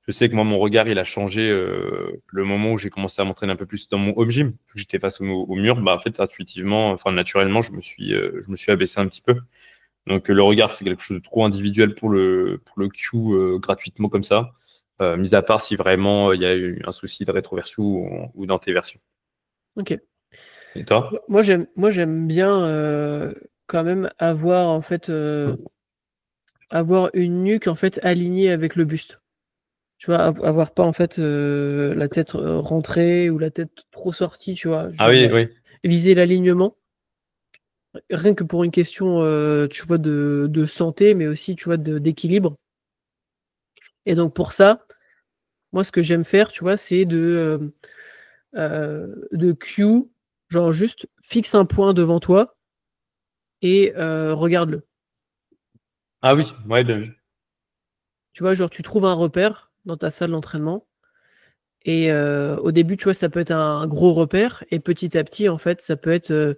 Je sais que moi, mon regard, il a changé le moment où j'ai commencé à m'entraîner un peu plus dans mon home gym. Vu que j'étais face au mur, bah, en fait, intuitivement, enfin, naturellement, je me suis abaissé un petit peu. Donc, le regard, c'est quelque chose de trop individuel pour le Q gratuitement comme ça. Mis à part si vraiment il y a eu un souci de rétroversion ou d'antéversion. Ok. Et toi? Moi, j'aime bien quand même avoir en fait avoir une nuque en fait alignée avec le buste. Tu vois, avoir pas en fait la tête rentrée ou la tête trop sortie, tu vois. Ah Genre oui, oui. viser l'alignement. Rien que pour une question, tu vois, de santé, mais aussi, tu vois, d'équilibre. Et donc pour ça, moi, ce que j'aime faire, tu vois, c'est de cue, genre juste fixe un point devant toi et regarde-le. Ah oui, ouais, bien vu. Tu vois, genre tu trouves un repère dans ta salle d'entraînement et au début, tu vois, ça peut être un gros repère et petit à petit, en fait, ça peut être,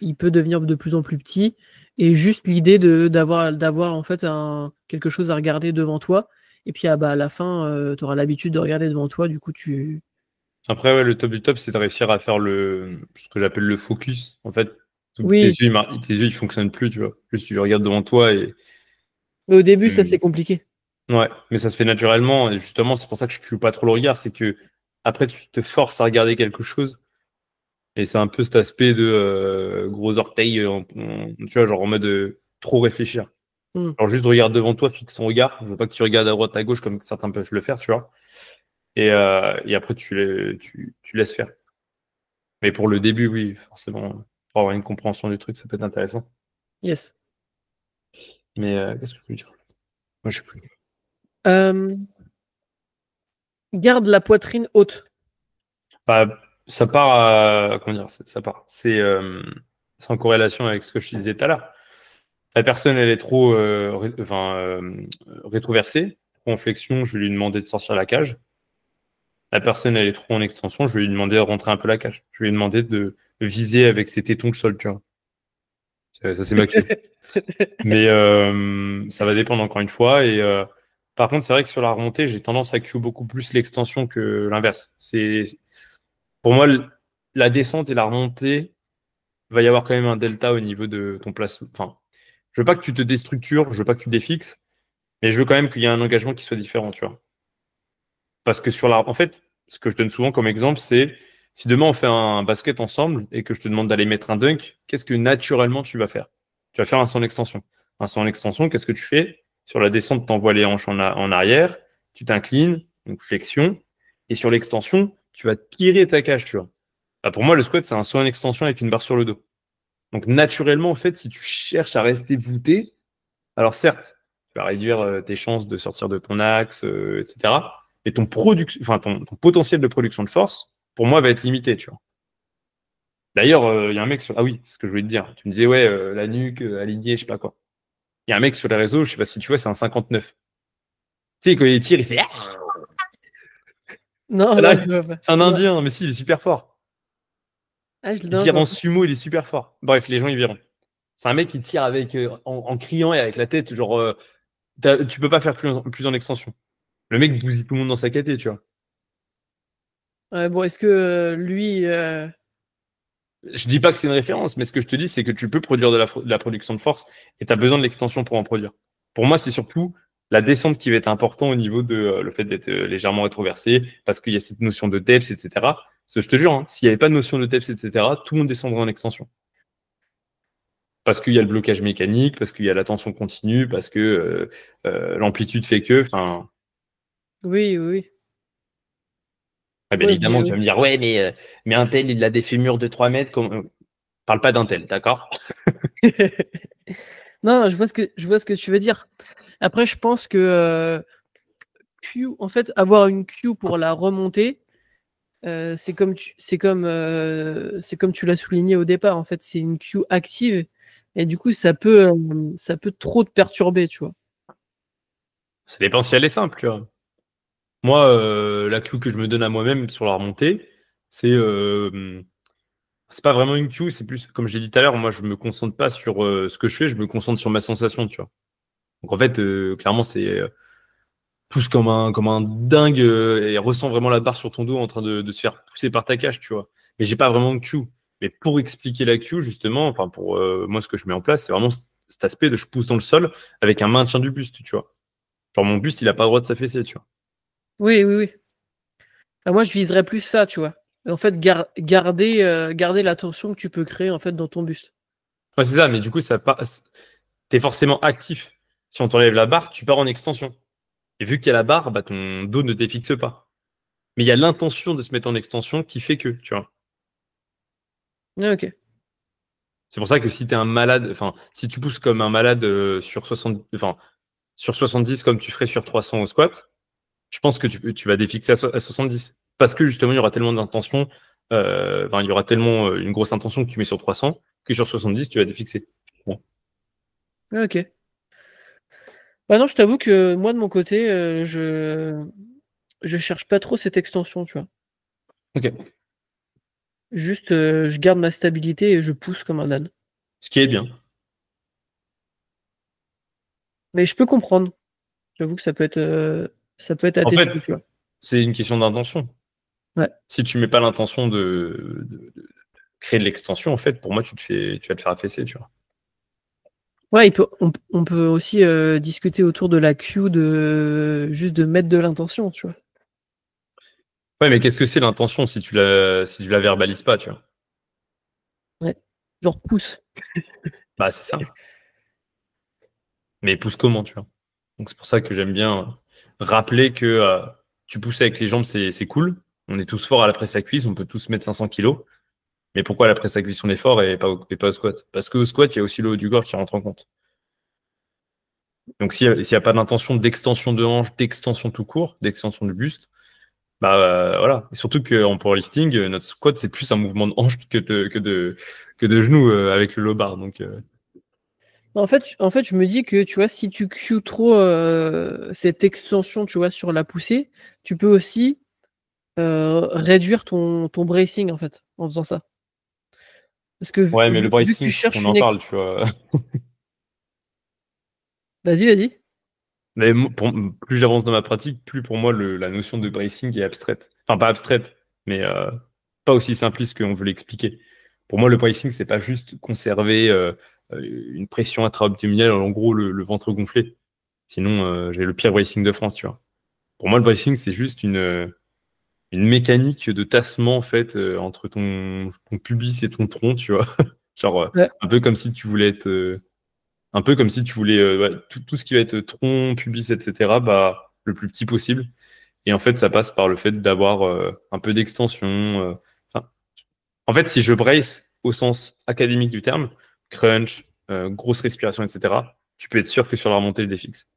il peut devenir de plus en plus petit et juste l'idée d'avoir en fait quelque chose à regarder devant toi. Et puis bah, à la fin, tu auras l'habitude de regarder devant toi, du coup, tu. Après, ouais, le top du top, c'est de réussir à faire ce que j'appelle le focus. En fait, Oui, tes yeux, ils fonctionnent plus, tu vois. Juste, tu regardes devant toi et, mais au début, ça, tu- c'est compliqué. ouais, mais ça se fait naturellement. Et justement, c'est pour ça que je ne pas trop le regard. C'est que après, tu te forces à regarder quelque chose. Et c'est un peu cet aspect de gros orteils, tu vois, genre en mode trop réfléchir. Hmm. Alors juste regarde devant toi, fixe ton regard. Je veux pas que tu regardes à droite, à gauche comme certains peuvent le faire, tu vois. Et après, tu laisses faire. Mais pour le début, oui, forcément, pour avoir une compréhension du truc, ça peut être intéressant. Yes. Mais qu'est-ce que je veux dire? Moi, je sais plus. Euh, garde la poitrine haute. Bah, ça part comment dire, ça part. C'est en corrélation avec ce que je te disais tout à l'heure. La personne, elle est trop rétroversée, trop en flexion, je vais lui demander de sortir la cage. La personne, elle est trop en extension, je vais lui demander de rentrer un peu la cage. Je vais lui demander de viser avec ses tétons le sol, tu vois. Ça, c'est ma cue. Mais ça va dépendre encore une fois. Et par contre, c'est vrai que sur la remontée, j'ai tendance à cue beaucoup plus l'extension que l'inverse. Pour moi, la descente et la remontée, il va y avoir quand même un delta au niveau de ton placement. Enfin, je veux pas que tu te déstructures, je veux pas que tu défixes, mais je veux quand même qu'il y ait un engagement qui soit différent, tu vois. Parce que en fait, ce que je donne souvent comme exemple, c'est si demain on fait un basket ensemble et que je te demande d'aller mettre un dunk, qu'est-ce que naturellement tu vas faire? Tu vas faire un saut en extension. Un saut en extension, qu'est-ce que tu fais? Sur la descente, tu envoies les hanches en arrière, tu t'inclines, donc flexion, et sur l'extension, tu vas tirer ta cage, tu vois. Bah, pour moi, le squat, c'est un saut en extension avec une barre sur le dos. Donc naturellement, en fait, si tu cherches à rester voûté, alors certes, tu vas réduire tes chances de sortir de ton axe, etc. Mais ton potentiel de production de force, pour moi, va être limité, tu vois. D'ailleurs, il y a un mec sur. Ah oui, c'est ce que je voulais te dire. Tu me disais, ouais, la nuque, alignée, je sais pas quoi. Il y a un mec sur les réseaux, je sais pas si tu vois, c'est un 59. Tu sais, quand il tire, il fait ah. Non, non, Là, je vois pas. c'est un Non. Indien, mais si, il est super fort. Ah, Il non, je tire vois en pas. sumo, il est super fort. Bref, les gens, ils verront. C'est un mec qui tire avec, en criant et avec la tête, genre, tu peux pas faire plus en extension. Le mec bousille tout le monde dans sa KT, tu vois. Ouais, bon, est-ce que lui. Je dis pas que c'est une référence, mais ce que je te dis, c'est que tu peux produire de la production de force et tu as besoin de l'extension pour en produire. Pour moi, c'est surtout la descente qui va être important au niveau de le fait d'être légèrement rétroversé, parce qu'il y a cette notion de depth, etc. Parce que je te jure, hein, s'il n'y avait pas de notion de depth, etc., tout le monde descendrait en extension. Parce qu'il y a le blocage mécanique, parce qu'il y a la tension continue, parce que l'amplitude fait que. Enfin, Oui, oui, bien oui. évidemment, tu vas me dire, ouais, mais un tel, il a des fémurs de 3 mètres. Parle pas d'un tel, d'accord? Non, je vois ce que tu veux dire. Après, je pense que Q, en fait, avoir une Q pour la remontée, c'est comme tu l'as souligné au départ. En fait, c'est une Q active et du coup, ça peut trop te perturber, tu vois. Ça dépend si elle est simple, tu vois. Moi, la queue que je me donne à moi-même sur la remontée, c'est pas vraiment une queue, c'est plus, comme j'ai dit tout à l'heure, moi je me concentre pas sur ce que je fais, je me concentre sur ma sensation, tu vois. Donc en fait, clairement, c'est pousse comme un dingue et ressens vraiment la barre sur ton dos en train de se faire pousser par ta cage, tu vois. Mais j'ai pas vraiment de queue. Mais pour expliquer la queue, justement, enfin pour moi ce que je mets en place, c'est vraiment cet aspect de je pousse dans le sol avec un maintien du buste, tu vois. Genre mon buste, il a pas le droit de s'affaisser, tu vois. Oui, oui, oui. Ah, moi, je viserais plus ça, tu vois. En fait, garder la tension que tu peux créer en fait dans ton buste. Ouais, c'est ça, mais du coup, ça passe. T'es forcément actif. Si on t'enlève la barre, tu pars en extension. Et vu qu'il y a la barre, bah, ton dos ne défixe pas. Mais il y a l'intention de se mettre en extension qui fait que, tu vois. Ah, ok. C'est pour ça que si t'es un malade, enfin, si tu pousses comme un malade sur 60, enfin, sur 70 comme tu ferais sur 300 au squat, je pense que tu vas défixer à 70. Parce que justement, il y aura tellement d'intention, enfin, il y aura tellement une grosse intention que tu mets sur 300 que sur 70, tu vas défixer. Bon. Ah, ok. Bah non, je t'avoue que moi de mon côté, je cherche pas trop cette extension, tu vois. Ok. Juste, je garde ma stabilité et je pousse comme un âne. Ce qui est bien. Mais je peux comprendre. J'avoue que ça peut être à En tes fait, dessous, tu vois. c'est une question d'intention. Ouais. Si tu mets pas l'intention de créer de l'extension, en fait, pour moi, tu vas te faire affaisser, tu vois. Ouais, on peut aussi discuter autour de la Q de juste de mettre de l'intention, tu vois. Ouais, mais qu'est-ce que c'est l'intention si tu la verbalises pas, tu vois? Ouais. Genre pousse. Bah, c'est ça. Mais pousse comment, tu vois? Donc, c'est pour ça que j'aime bien rappeler que tu pousses avec les jambes, c'est cool. On est tous forts à la presse à cuisse, on peut tous mettre 500 kilos. Mais pourquoi à la presse à cuisse on est fort et pas au squat? Parce qu'au squat, il y a aussi le haut du corps qui rentre en compte. Donc, s'il y a pas d'intention d'extension de hanche, d'extension tout court, d'extension du buste, bah voilà. Et surtout qu'en powerlifting, notre squat, c'est plus un mouvement de hanche que de genoux avec le low bar. Donc, En fait, je me dis que tu vois, si tu Q trop cette extension, tu vois, sur la poussée, tu peux aussi réduire ton bracing en fait en faisant ça. Parce que ouais, mais le vu que tu bracing, faut qu'on cherches en une parle, tu vois. Vas-y, vas-y. Mais plus j'avance dans ma pratique, plus pour moi, la notion de bracing est abstraite. Enfin, pas abstraite, mais pas aussi simpliste qu'on veut l'expliquer. Pour moi, le bracing, c'est pas juste conserver une pression intra-abdominale, en gros, le ventre gonflé. Sinon, j'ai le pire bracing de France, tu vois. Pour moi, le bracing, c'est juste une mécanique de tassement en fait entre ton pubis et ton tronc, tu vois. Genre Ouais. un peu comme si tu voulais être un peu comme si tu voulais ouais, tout ce qui va être tronc, pubis, etc. bah le plus petit possible. Et en fait, ça passe par le fait d'avoir un peu d'extension. Enfin, en fait, si je brace au sens académique du terme, crunch, grosse respiration, etc. Tu peux être sûr que sur la remontée, je défixe.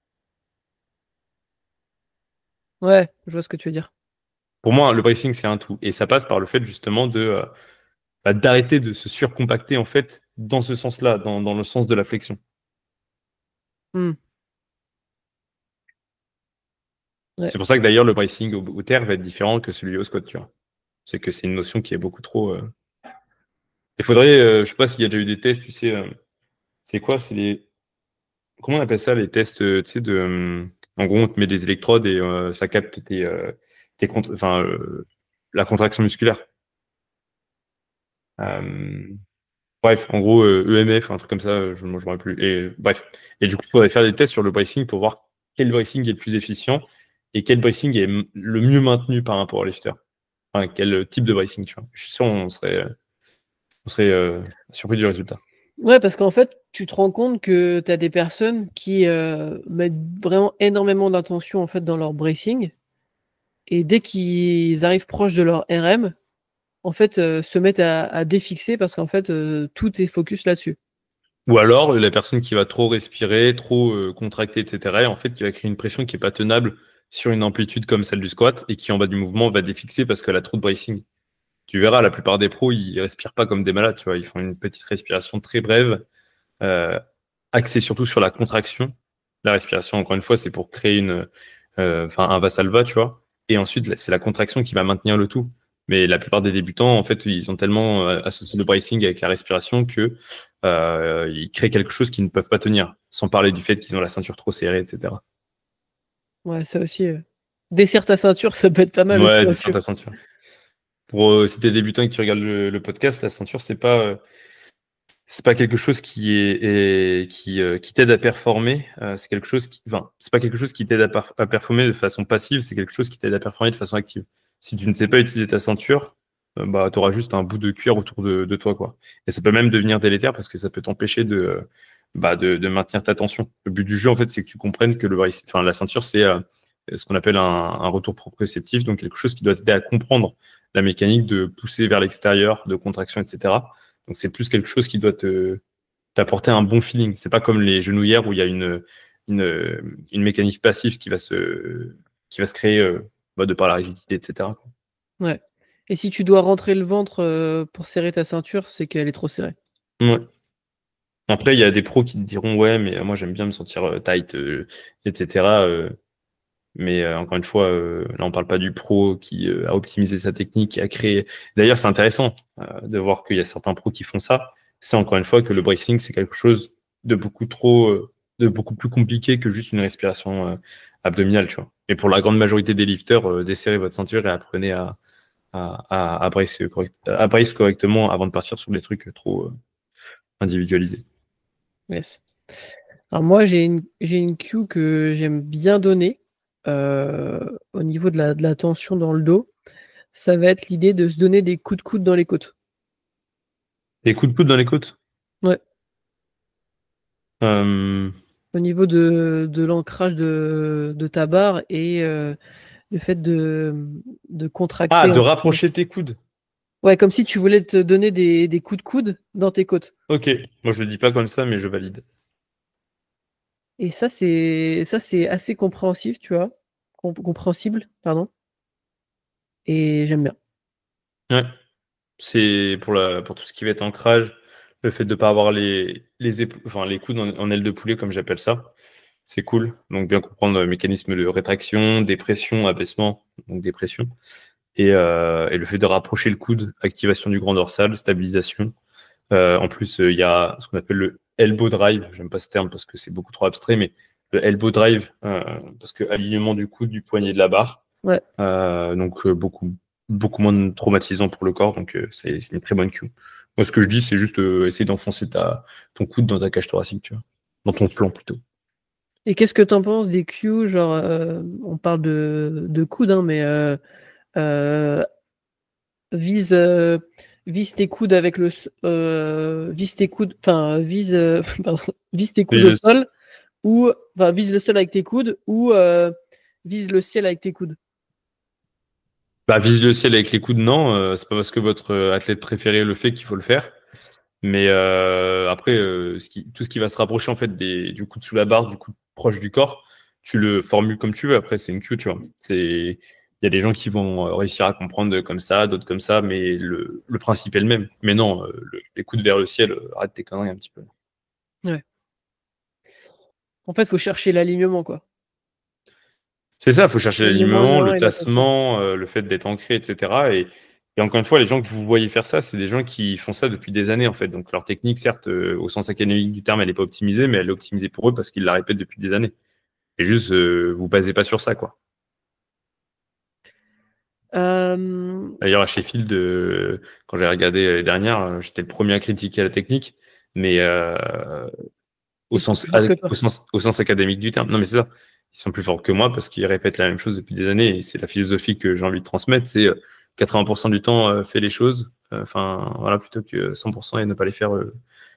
Ouais, je vois ce que tu veux dire. Pour moi, le bracing, c'est un tout. Et ça passe par le fait justement d'arrêter de se surcompacter en fait dans ce sens-là, dans le sens de la flexion. Hmm. Ouais. C'est pour ça que d'ailleurs le bracing au terre va être différent que celui au squat, tu vois. C'est que c'est une notion qui est beaucoup trop. Il faudrait, je sais pas s'il y a déjà eu des tests, tu sais, c'est quoi? C'est les. Comment on appelle ça, les tests, tu sais, en gros, on te met des électrodes et ça capte enfin, la contraction musculaire. Euh, Bref, en gros, EMF, un truc comme ça, je ne me rappelle plus. Et bref. Et du coup, il faudrait faire des tests sur le bracing pour voir quel bracing est le plus efficient et quel bracing est le mieux maintenu par rapport au lifter. Enfin, quel type de bracing, tu vois. Je suis sûr, on serait surpris du résultat. Ouais, parce qu'en fait, tu te rends compte que tu as des personnes qui mettent vraiment énormément d'attention en fait dans leur bracing et dès qu'ils arrivent proche de leur RM, en fait, se mettent à défixer parce qu'en fait, tout est focus là-dessus. Ou alors, la personne qui va trop respirer, trop contracter, etc., et en fait, qui va créer une pression qui n'est pas tenable sur une amplitude comme celle du squat et qui, en bas du mouvement, va défixer parce qu'elle a trop de bracing. Tu verras, la plupart des pros, ils respirent pas comme des malades, tu vois. Ils font une petite respiration très brève, euh, axée surtout sur la contraction. La respiration, encore une fois, c'est pour créer enfin, un Valsalva, tu vois. Et ensuite, c'est la contraction qui va maintenir le tout. Mais la plupart des débutants, en fait, ils ont tellement associé le bracing avec la respiration que ils créent quelque chose qu'ils ne peuvent pas tenir, sans parler du fait qu'ils ont la ceinture trop serrée, etc. Ouais, ça aussi. Desserre ta ceinture, ça peut être pas mal aussi. Ouais, Parce que... descends ta ceinture. Pour si t'es débutant et que tu regardes le podcast, la ceinture, c'est pas quelque chose qui t'aide à performer. C'est quelque chose enfin, c'est pas quelque chose qui t'aide à performer de façon passive. C'est quelque chose qui t'aide à performer de façon active. Si tu ne sais pas utiliser ta ceinture, bah, tu auras juste un bout de cuir autour de toi, quoi. Et ça peut même devenir délétère parce que ça peut t'empêcher de maintenir ta tension. Le but du jeu, en fait, c'est que tu comprennes que enfin, la ceinture, c'est ce qu'on appelle un retour proprioceptif, donc quelque chose qui doit t'aider à comprendre la mécanique de pousser vers l'extérieur, de contraction, etc. Donc c'est plus quelque chose qui doit t'apporter un bon feeling. C'est pas comme les genouillères où il y a une mécanique passive qui va se créer bah, de par la rigidité, etc. Ouais. Et si tu dois rentrer le ventre pour serrer ta ceinture, c'est qu'elle est trop serrée. Ouais. Après, il y a des pros qui te diront ouais, mais moi j'aime bien me sentir tight, etc. Mais encore une fois, là on parle pas du pro qui a optimisé sa technique, qui a créé. D'ailleurs, c'est intéressant de voir qu'il y a certains pros qui font ça. C'est encore une fois que le bracing, c'est quelque chose de beaucoup plus compliqué que juste une respiration abdominale, tu vois. Et pour la grande majorité des lifters, desserrez votre ceinture et apprenez à brace correctement avant de partir sur des trucs trop individualisés. Yes. Alors moi, j'ai une cue que j'aime bien donner au niveau de la tension dans le dos. Ça va être l'idée de se donner des coups de coude dans les côtes. Des coups de coude dans les côtes. Ouais. Euh, Au niveau de l'ancrage de ta barre et le fait de Ah, contracter. de rapprocher tes coudes. Ouais, comme si tu voulais te donner des coups de coude dans tes côtes. Ok, moi je le dis pas comme ça, mais je valide. Et ça c'est assez compréhensif, tu vois. Compréhensible, pardon. Et j'aime bien. Ouais. C'est pour tout ce qui va être ancrage, le fait de ne pas avoir enfin, les coudes en aile de poulet, comme j'appelle ça. C'est cool. Donc, bien comprendre le mécanisme de rétraction, dépression, abaissement, donc dépression. Et le fait de rapprocher le coude, activation du grand dorsal, stabilisation. En plus, il y a ce qu'on appelle le elbow drive. J'aime pas ce terme parce que c'est beaucoup trop abstrait, mais le elbow drive, parce que alignement du coude, du poignet de la barre. Ouais. Donc beaucoup moins traumatisant pour le corps, donc c'est une très bonne cue. Moi, ce que je dis, c'est juste essayer d'enfoncer ton coude dans ta cage thoracique, tu vois, dans ton flanc plutôt. Et qu'est-ce que t'en penses des cues, genre, on parle de coude, hein, mais euh, vise, euh, vise tes coudes avec vise tes coudes, enfin, pardon, vise tes coudes au Et sol, ou, enfin, vise le sol avec tes coudes, ou vise le ciel avec tes coudes. bah, vise le ciel avec les coudes, non, c'est pas parce que votre athlète préféré le fait qu'il faut le faire. Mais après, tout ce qui va se rapprocher en fait du coude sous la barre, du coude proche du corps, tu le formules comme tu veux. Après, c'est une cue, tu vois. Il y a des gens qui vont réussir à comprendre comme ça, d'autres comme ça, mais le principe est le même. Mais non, les coudes vers le ciel, arrête tes conneries un petit peu. Ouais. En fait, il faut chercher l'alignement, quoi. C'est ça, il faut chercher L'alignement l'alignement, le et l'attention. tassement, le fait d'être ancré, etc. Et encore une fois, les gens que vous voyez faire ça, c'est des gens qui font ça depuis des années, en fait. Donc leur technique, certes, au sens académique du terme, elle n'est pas optimisée, mais elle est optimisée pour eux parce qu'ils la répètent depuis des années. Et juste, vous basez pas sur ça, quoi. Euh, D'ailleurs, à Sheffield, quand j'ai regardé l'année dernière, j'étais le premier à critiquer la technique, mais Ils sont plus forts que toi. au sens académique du terme. Non, mais c'est ça. Ils sont plus forts que moi parce qu'ils répètent la même chose depuis des années. Et c'est la philosophie que j'ai envie de transmettre. C'est 80% du temps, fais les choses. Enfin, voilà, plutôt que 100% et ne pas les faire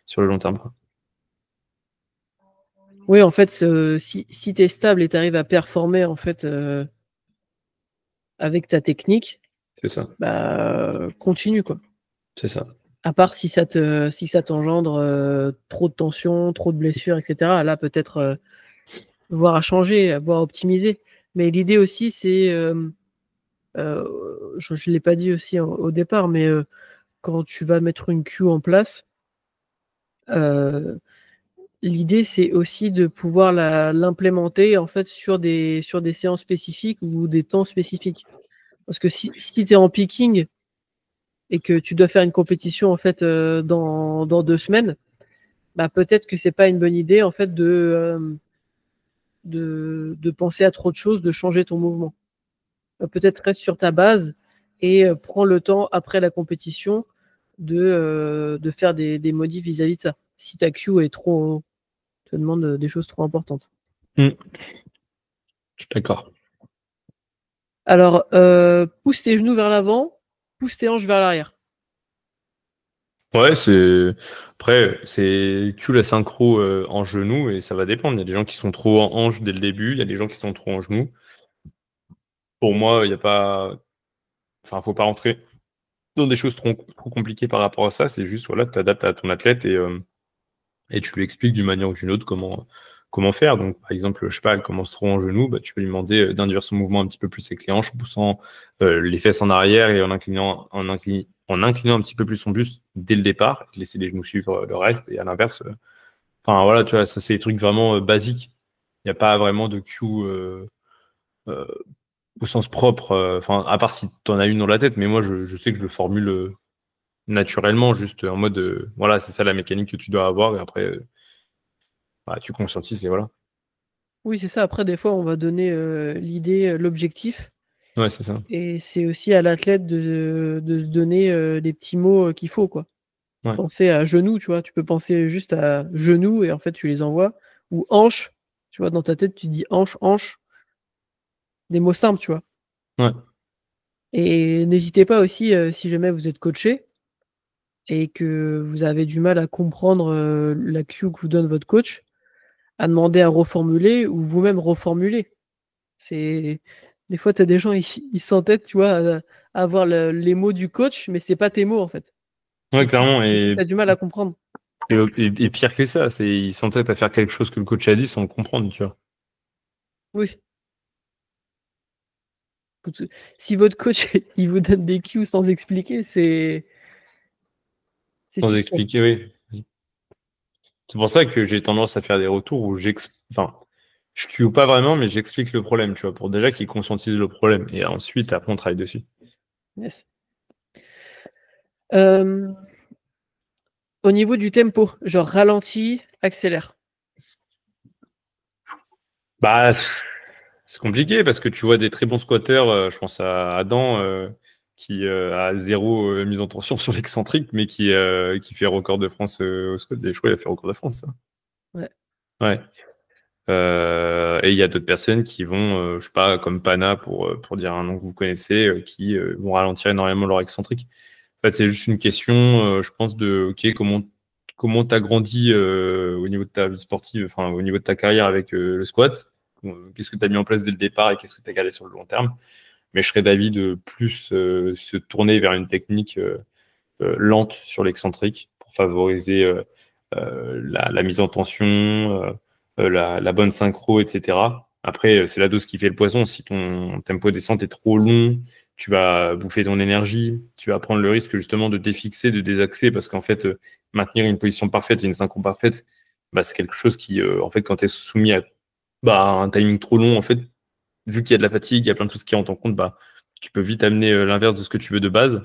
sur le long terme, quoi. Oui, en fait, si tu es stable et tu arrives à performer en fait, avec ta technique, C'est ça. bah, continue, quoi. C'est ça. À part si ça t'engendre trop de tension, trop de blessures, etc. Là, peut-être voir à changer, voir à optimiser. Mais l'idée aussi, c'est, je ne l'ai pas dit aussi au départ, mais quand tu vas mettre une queue en place, l'idée, c'est aussi de pouvoir l'implémenter en fait sur des séances spécifiques ou des temps spécifiques. Parce que si tu es en picking et que tu dois faire une compétition en fait dans 2 semaines, bah, peut-être que c'est pas une bonne idée en fait de penser à trop de choses, de changer ton mouvement. Peut-être reste sur ta base et prends le temps après la compétition de faire des modifs vis-à-vis de ça. Si ta queue te demande des choses trop importantes. Je suis d'accord. Alors, pousse tes genoux vers l'avant, pousse tes hanches vers l'arrière. Ouais, c'est après c'est Q la synchro en genou et ça va dépendre. Il y a des gens qui sont trop en hanche dès le début, il y a des gens qui sont trop en genou. Pour moi, il n'y a pas, enfin, faut pas rentrer dans des choses trop compliquées par rapport à ça. C'est juste voilà, tu t'adaptes à ton athlète et tu lui expliques d'une manière ou d'une autre comment faire. Donc, par exemple, je sais pas, elle commence trop en genou, bah, tu peux lui demander d'induire son mouvement un petit peu plus avec les hanches, en poussant les fesses en arrière et en inclinant un petit peu plus son buste dès le départ, et laisser les genoux suivre le reste. Et à l'inverse, enfin voilà, tu vois, ça c'est des trucs vraiment basiques. Il n'y a pas vraiment de cue euh, au sens propre, enfin, à part si tu en as une dans la tête, mais moi je sais que je le formule naturellement, juste en mode voilà, c'est ça la mécanique que tu dois avoir, et après bah, tu conscientises et voilà. Oui, c'est ça. Après, des fois, on va donner l'idée, l'objectif. Ouais, c'est ça. Et c'est aussi à l'athlète de se donner les petits mots qu'il faut, quoi. Ouais. Penser à genoux, tu vois. Tu peux penser juste à genoux et en fait, tu les envoies. Ou hanche, tu vois, dans ta tête, tu dis hanche, hanche. Des mots simples, tu vois. Ouais. Et n'hésitez pas aussi, si jamais vous êtes coaché et que vous avez du mal à comprendre la cue que vous donne votre coach, à demander à reformuler ou vous-même reformuler. C'est des fois, tu as des gens, ils s'entêtent, tu vois, à avoir les mots du coach, mais c'est pas tes mots en fait. Ouais, Et tu clairement. as du mal à comprendre. Et pire que ça, c'est ils s'entêtent à faire quelque chose que le coach a dit sans le comprendre, tu vois. Oui. Si votre coach il vous donne des cues sans expliquer, c'est Sans suspect. expliquer, oui. C'est pour ça que j'ai tendance à faire des retours où enfin, je cue pas vraiment, mais j'explique le problème, tu vois, pour déjà qu'ils conscientisent le problème. Et ensuite, après, on travaille dessus. Yes. Euh, Au niveau du tempo, genre ralenti, accélère. Bah, c'est compliqué parce que tu vois des très bons squatteurs, je pense à Adam qui a zéro mise en tension sur l'excentrique, mais qui fait record de France au squat. Je crois qu'il a fait record de France, ça. Ouais. Ouais. Et il y a d'autres personnes qui vont, je sais pas, comme Pana pour dire un nom que vous connaissez, qui vont ralentir énormément leur excentrique. En fait, c'est juste une question, je pense, de ok, comment t'as grandi au niveau de ta vie sportive, enfin au niveau de ta carrière avec le squat. Qu'est-ce que tu as mis en place dès le départ et qu'est-ce que tu as gardé sur le long terme. Mais je serais d'avis de plus se tourner vers une technique lente sur l'excentrique pour favoriser la mise en tension, la bonne synchro, etc. Après, c'est la dose qui fait le poison. Si ton tempo descente est trop long, tu vas bouffer ton énergie, tu vas prendre le risque justement de défixer, de désaxer, parce qu'en fait, maintenir une position parfaite et une synchro parfaite, bah, c'est quelque chose qui, en fait, quand tu es soumis à un timing trop long, en fait, vu qu'il y a de la fatigue, il y a plein de choses qui rentrent en compte, bah, tu peux vite amener l'inverse de ce que tu veux de base.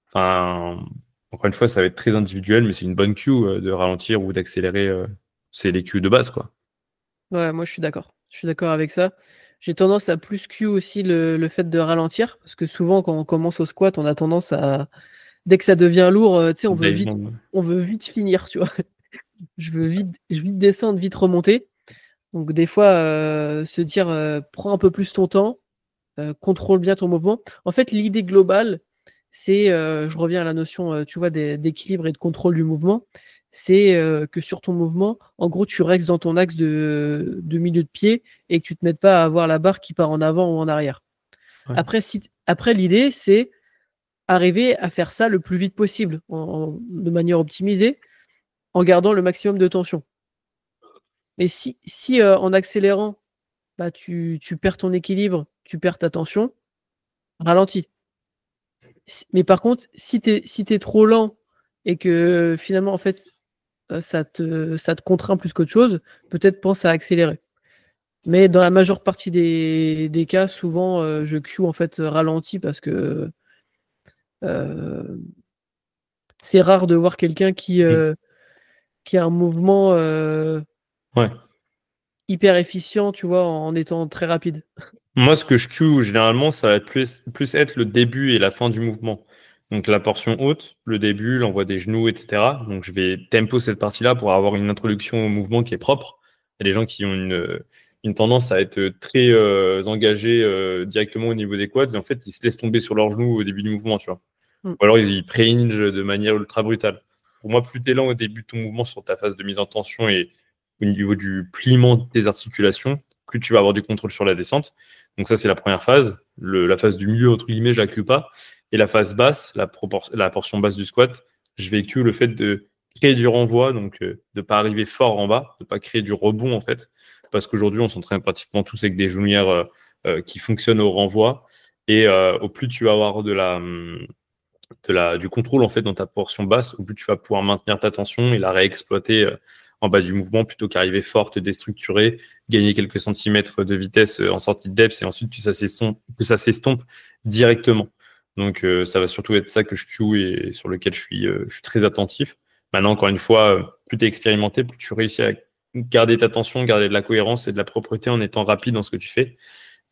Enfin, encore une fois, ça va être très individuel, mais c'est une bonne cue de ralentir ou d'accélérer. C'est les cues de base, quoi. Ouais, moi je suis d'accord. Je suis d'accord avec ça. J'ai tendance à plus cue aussi le fait de ralentir, parce que souvent quand on commence au squat, on a tendance à dès que ça devient lourd, tu sais, on veut vite finir, tu vois? Je veux vite descendre, vite remonter. Donc des fois, se dire, prends un peu plus ton temps, contrôle bien ton mouvement. En fait, l'idée globale, c'est, je reviens à la notion, tu vois, d'équilibre et de contrôle du mouvement. C'est, que sur ton mouvement, en gros, tu restes dans ton axe de milieu de pied et que tu te mettes pas à avoir la barre qui part en avant ou en arrière. Ouais. Après l'idée, c'est arriver à faire ça le plus vite possible, de manière optimisée, en gardant le maximum de tension. Et si en accélérant, bah, tu perds ton équilibre, tu perds ta tension, ralentis. Mais par contre, si tu es trop lent et que finalement, en fait, ça te contraint plus qu'autre chose, peut-être pense à accélérer. Mais dans la majeure partie des cas, souvent, je cue en fait ralenti parce que c'est rare de voir quelqu'un qui a un mouvement Ouais. hyper efficient, tu vois, en étant très rapide. Moi, ce que je cue généralement, ça va être plus être le début et la fin du mouvement. Donc la portion haute, le début, l'envoi des genoux, etc. Donc je vais tempo cette partie-là pour avoir une introduction au mouvement qui est propre. Il y a des gens qui ont une tendance à être très engagés directement au niveau des quads et en fait ils se laissent tomber sur leurs genoux au début du mouvement, tu vois. Mm. Ou alors ils pré-hinge de manière ultra brutale. Pour moi, plus t'es lent au début de ton mouvement sur ta phase de mise en tension et au niveau du pliement de tes articulations, plus tu vas avoir du contrôle sur la descente. Donc ça, c'est la première phase. La phase du milieu, entre guillemets, je la cue pas. Et la phase basse, la portion basse du squat, je vais cue le fait de créer du renvoi, donc de ne pas arriver fort en bas, de ne pas créer du rebond en fait. Parce qu'aujourd'hui, on s'entraîne pratiquement tous avec des genouillères qui fonctionnent au renvoi. Et au plus tu vas avoir du contrôle en fait dans ta portion basse, au plus tu vas pouvoir maintenir ta tension et la réexploiter en bas du mouvement plutôt qu'arriver fort, te déstructurer, gagner quelques centimètres de vitesse en sortie de depth et ensuite que ça s'estompe directement. Donc ça va surtout être ça que je cue et sur lequel je suis très attentif. Maintenant, encore une fois, plus tu es expérimenté, plus tu réussis à garder ta tension, garder de la cohérence et de la propreté en étant rapide dans ce que tu fais.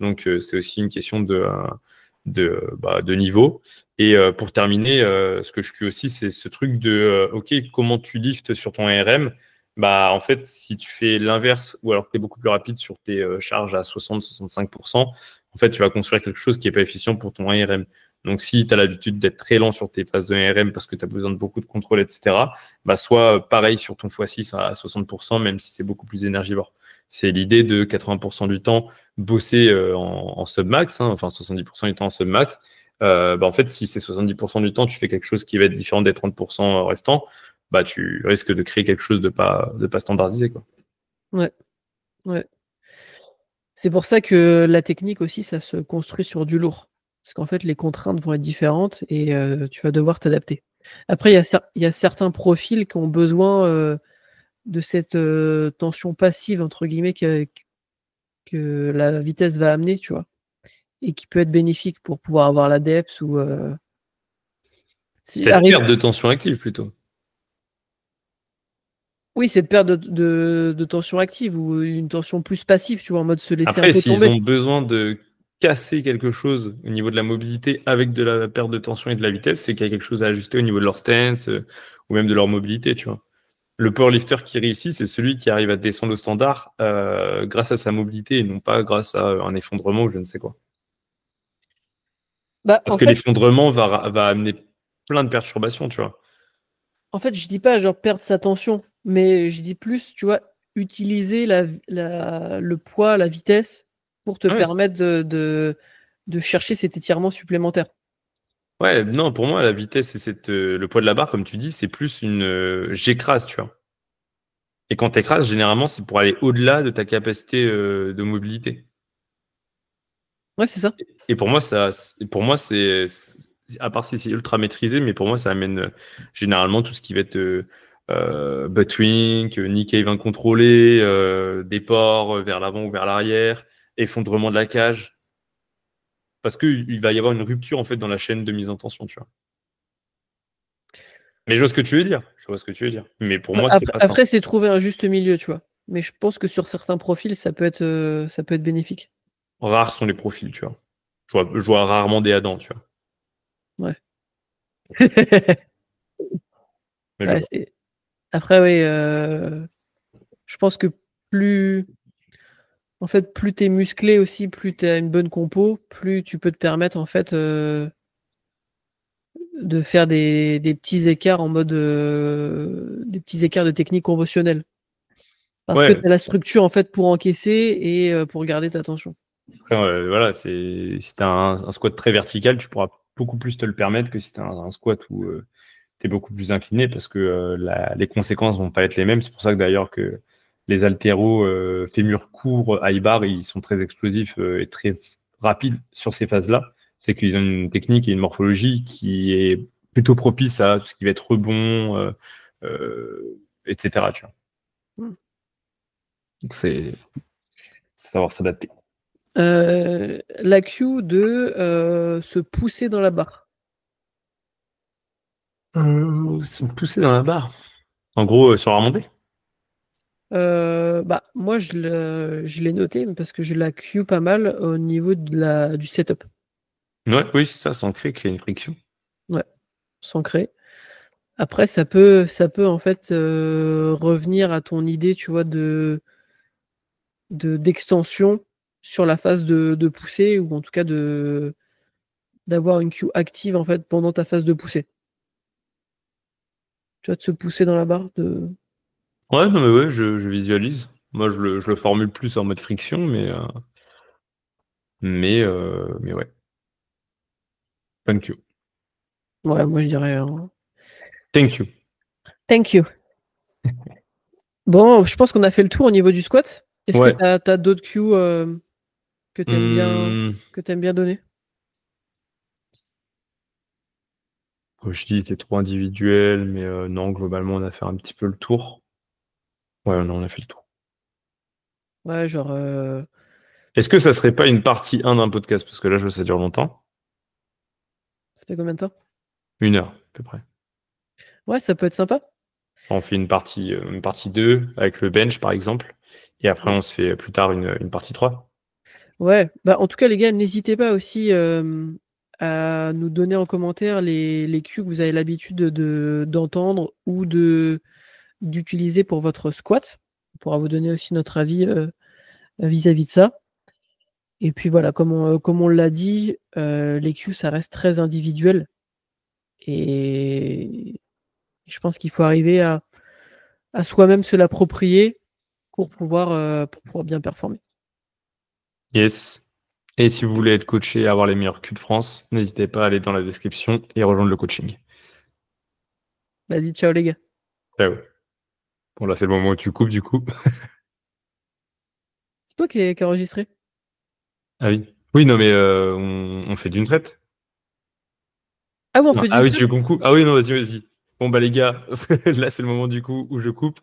Donc c'est aussi une question de niveau. Et pour terminer, ce que je cue aussi, c'est ce truc de OK, comment tu liftes sur ton ARM? Bah, en fait, si tu fais l'inverse ou alors que tu es beaucoup plus rapide sur tes charges à 60-65%, en fait, tu vas construire quelque chose qui n'est pas efficient pour ton ARM. Donc, si tu as l'habitude d'être très lent sur tes phases de ARM parce que tu as besoin de beaucoup de contrôle, etc., bah, sois pareil sur ton x6 à 60%, même si c'est beaucoup plus énergivore. C'est l'idée de 80% du temps bosser en submax, hein, enfin 70% du temps en submax. Bah, en fait, si c'est 70% du temps, tu fais quelque chose qui va être différent des 30% restants, bah, tu risques de créer quelque chose de pas standardisé, quoi. Ouais, ouais. C'est pour ça que la technique aussi, ça se construit sur du lourd. Parce qu'en fait, les contraintes vont être différentes et tu vas devoir t'adapter. Après, il y a certains profils qui ont besoin de cette tension passive, entre guillemets, que la vitesse va amener, tu vois, et qui peut être bénéfique pour pouvoir avoir la depth ou Cette arrive. perte de tension active, plutôt. Oui, cette perte de tension active ou une tension plus passive, tu vois, en mode se laisser un Après, peu s'ils tomber. ont besoin de casser quelque chose au niveau de la mobilité avec de la perte de tension et de la vitesse, c'est qu'il y a quelque chose à ajuster au niveau de leur stance ou même de leur mobilité, tu vois. Le powerlifter qui réussit, c'est celui qui arrive à descendre au standard grâce à sa mobilité et non pas grâce à un effondrement ou je ne sais quoi. Bah, Parce que l'effondrement va amener plein de perturbations, tu vois. en fait, je dis pas genre perdre sa tension, mais je dis plus, tu vois, utiliser le poids, la vitesse pour te Ouais, permettre de chercher cet étirement supplémentaire. ouais, non, pour moi, la vitesse et le poids de la barre, comme tu dis, c'est plus une j'écrase, tu vois. Et quand tu écrases, généralement, c'est pour aller au-delà de ta capacité de mobilité. Ouais, c'est ça. Et pour moi, à part si c'est ultra maîtrisé, mais pour moi, ça amène généralement tout ce qui va être buttwink, knee cave incontrôlé, déport vers l'avant ou vers l'arrière, effondrement de la cage. Parce qu'il va y avoir une rupture en fait dans la chaîne de mise en tension, tu vois. Mais je vois ce que tu veux dire. Je vois ce que tu veux dire. Mais pour moi, c'est pas ça. Après, c'est trouver un juste milieu, tu vois. Mais je pense que sur certains profils, ça peut être bénéfique. Rares sont les profils, tu vois. Je vois rarement des Adam, tu vois. Ouais. Mais je Ouais, vois. après, oui, je pense que plus, en fait, plus t'es musclé aussi, plus t'as une bonne compo, plus tu peux te permettre, en fait, de faire des petits écarts en mode, des petits écarts de technique conventionnelle. Parce que Ouais, t'as la structure, en fait, pour encaisser et pour garder ta tension. après, voilà, si t'as un squat très vertical, tu pourras beaucoup plus te le permettre que si t'as un squat où t'es beaucoup plus incliné parce que les conséquences vont pas être les mêmes. C'est pour ça que d'ailleurs que les haltéros fémurs courts, high bar, ils sont très explosifs et très rapides sur ces phases-là. C'est qu'ils ont une technique et une morphologie qui est plutôt propice à tout ce qui va être rebond, etc. Tu vois. Hmm. Donc c'est savoir s'adapter. La Q de se pousser dans la barre. Se pousser dans la barre. En gros, sur la remontée. Bah, moi, je l'ai noté parce que je la Q pas mal au niveau du setup. Ouais, oui, c'est ça, sans créer une friction. Ouais, sans créer. Après, ça peut en fait revenir à ton idée, tu vois, d'extension sur la phase de poussée ou en tout cas d'avoir une Q active en fait pendant ta phase de poussée. Tu vois, de se pousser dans la barre de. Ouais, non, mais ouais, je visualise. Moi, je le formule plus en mode friction, mais ouais. Thank you. Ouais, moi je dirais. Thank you. Thank you. Bon, je pense qu'on a fait le tour au niveau du squat. Est-ce que Ouais. tu as, d'autres Q que t'aimes bien Hum, que t'aimes bien donner? je dis c'est trop individuel, mais non, globalement, on a fait un petit peu le tour. Ouais, non, on a fait le tour. Ouais, genre. Est-ce que ça serait pas une partie 1 d'un podcast? Parce que là, je vois ça dure longtemps. Ça fait combien de temps? 1 heure, à peu près. Ouais, ça peut être sympa. On fait une partie 2 avec le bench, par exemple. Et après, on se fait plus tard une partie 3. Ouais, bah en tout cas les gars, n'hésitez pas aussi à nous donner en commentaire les cues que vous avez l'habitude d'entendre ou d'utiliser pour votre squat. On pourra vous donner aussi notre avis vis-à-vis de ça. Et puis voilà, comme on l'a dit, les cues, ça reste très individuel. Et je pense qu'il faut arriver à soi-même se l'approprier pour pouvoir bien performer. Yes. Et si vous voulez être coaché et avoir les meilleurs culs de France, n'hésitez pas à aller dans la description et rejoindre le coaching. Vas-y, ciao les gars. Ciao. Bon, là, c'est le moment où tu coupes, du coup. C'est toi qui a enregistré? Ah oui. Oui, non, mais on fait d'une traite. Ah ouais, on Non. fait Ah d'une oui, tu veux traite? qu'on coupe? Ah oui, non, vas-y, vas-y. Bon, bah, les gars, là, c'est le moment, du coup, où je coupe.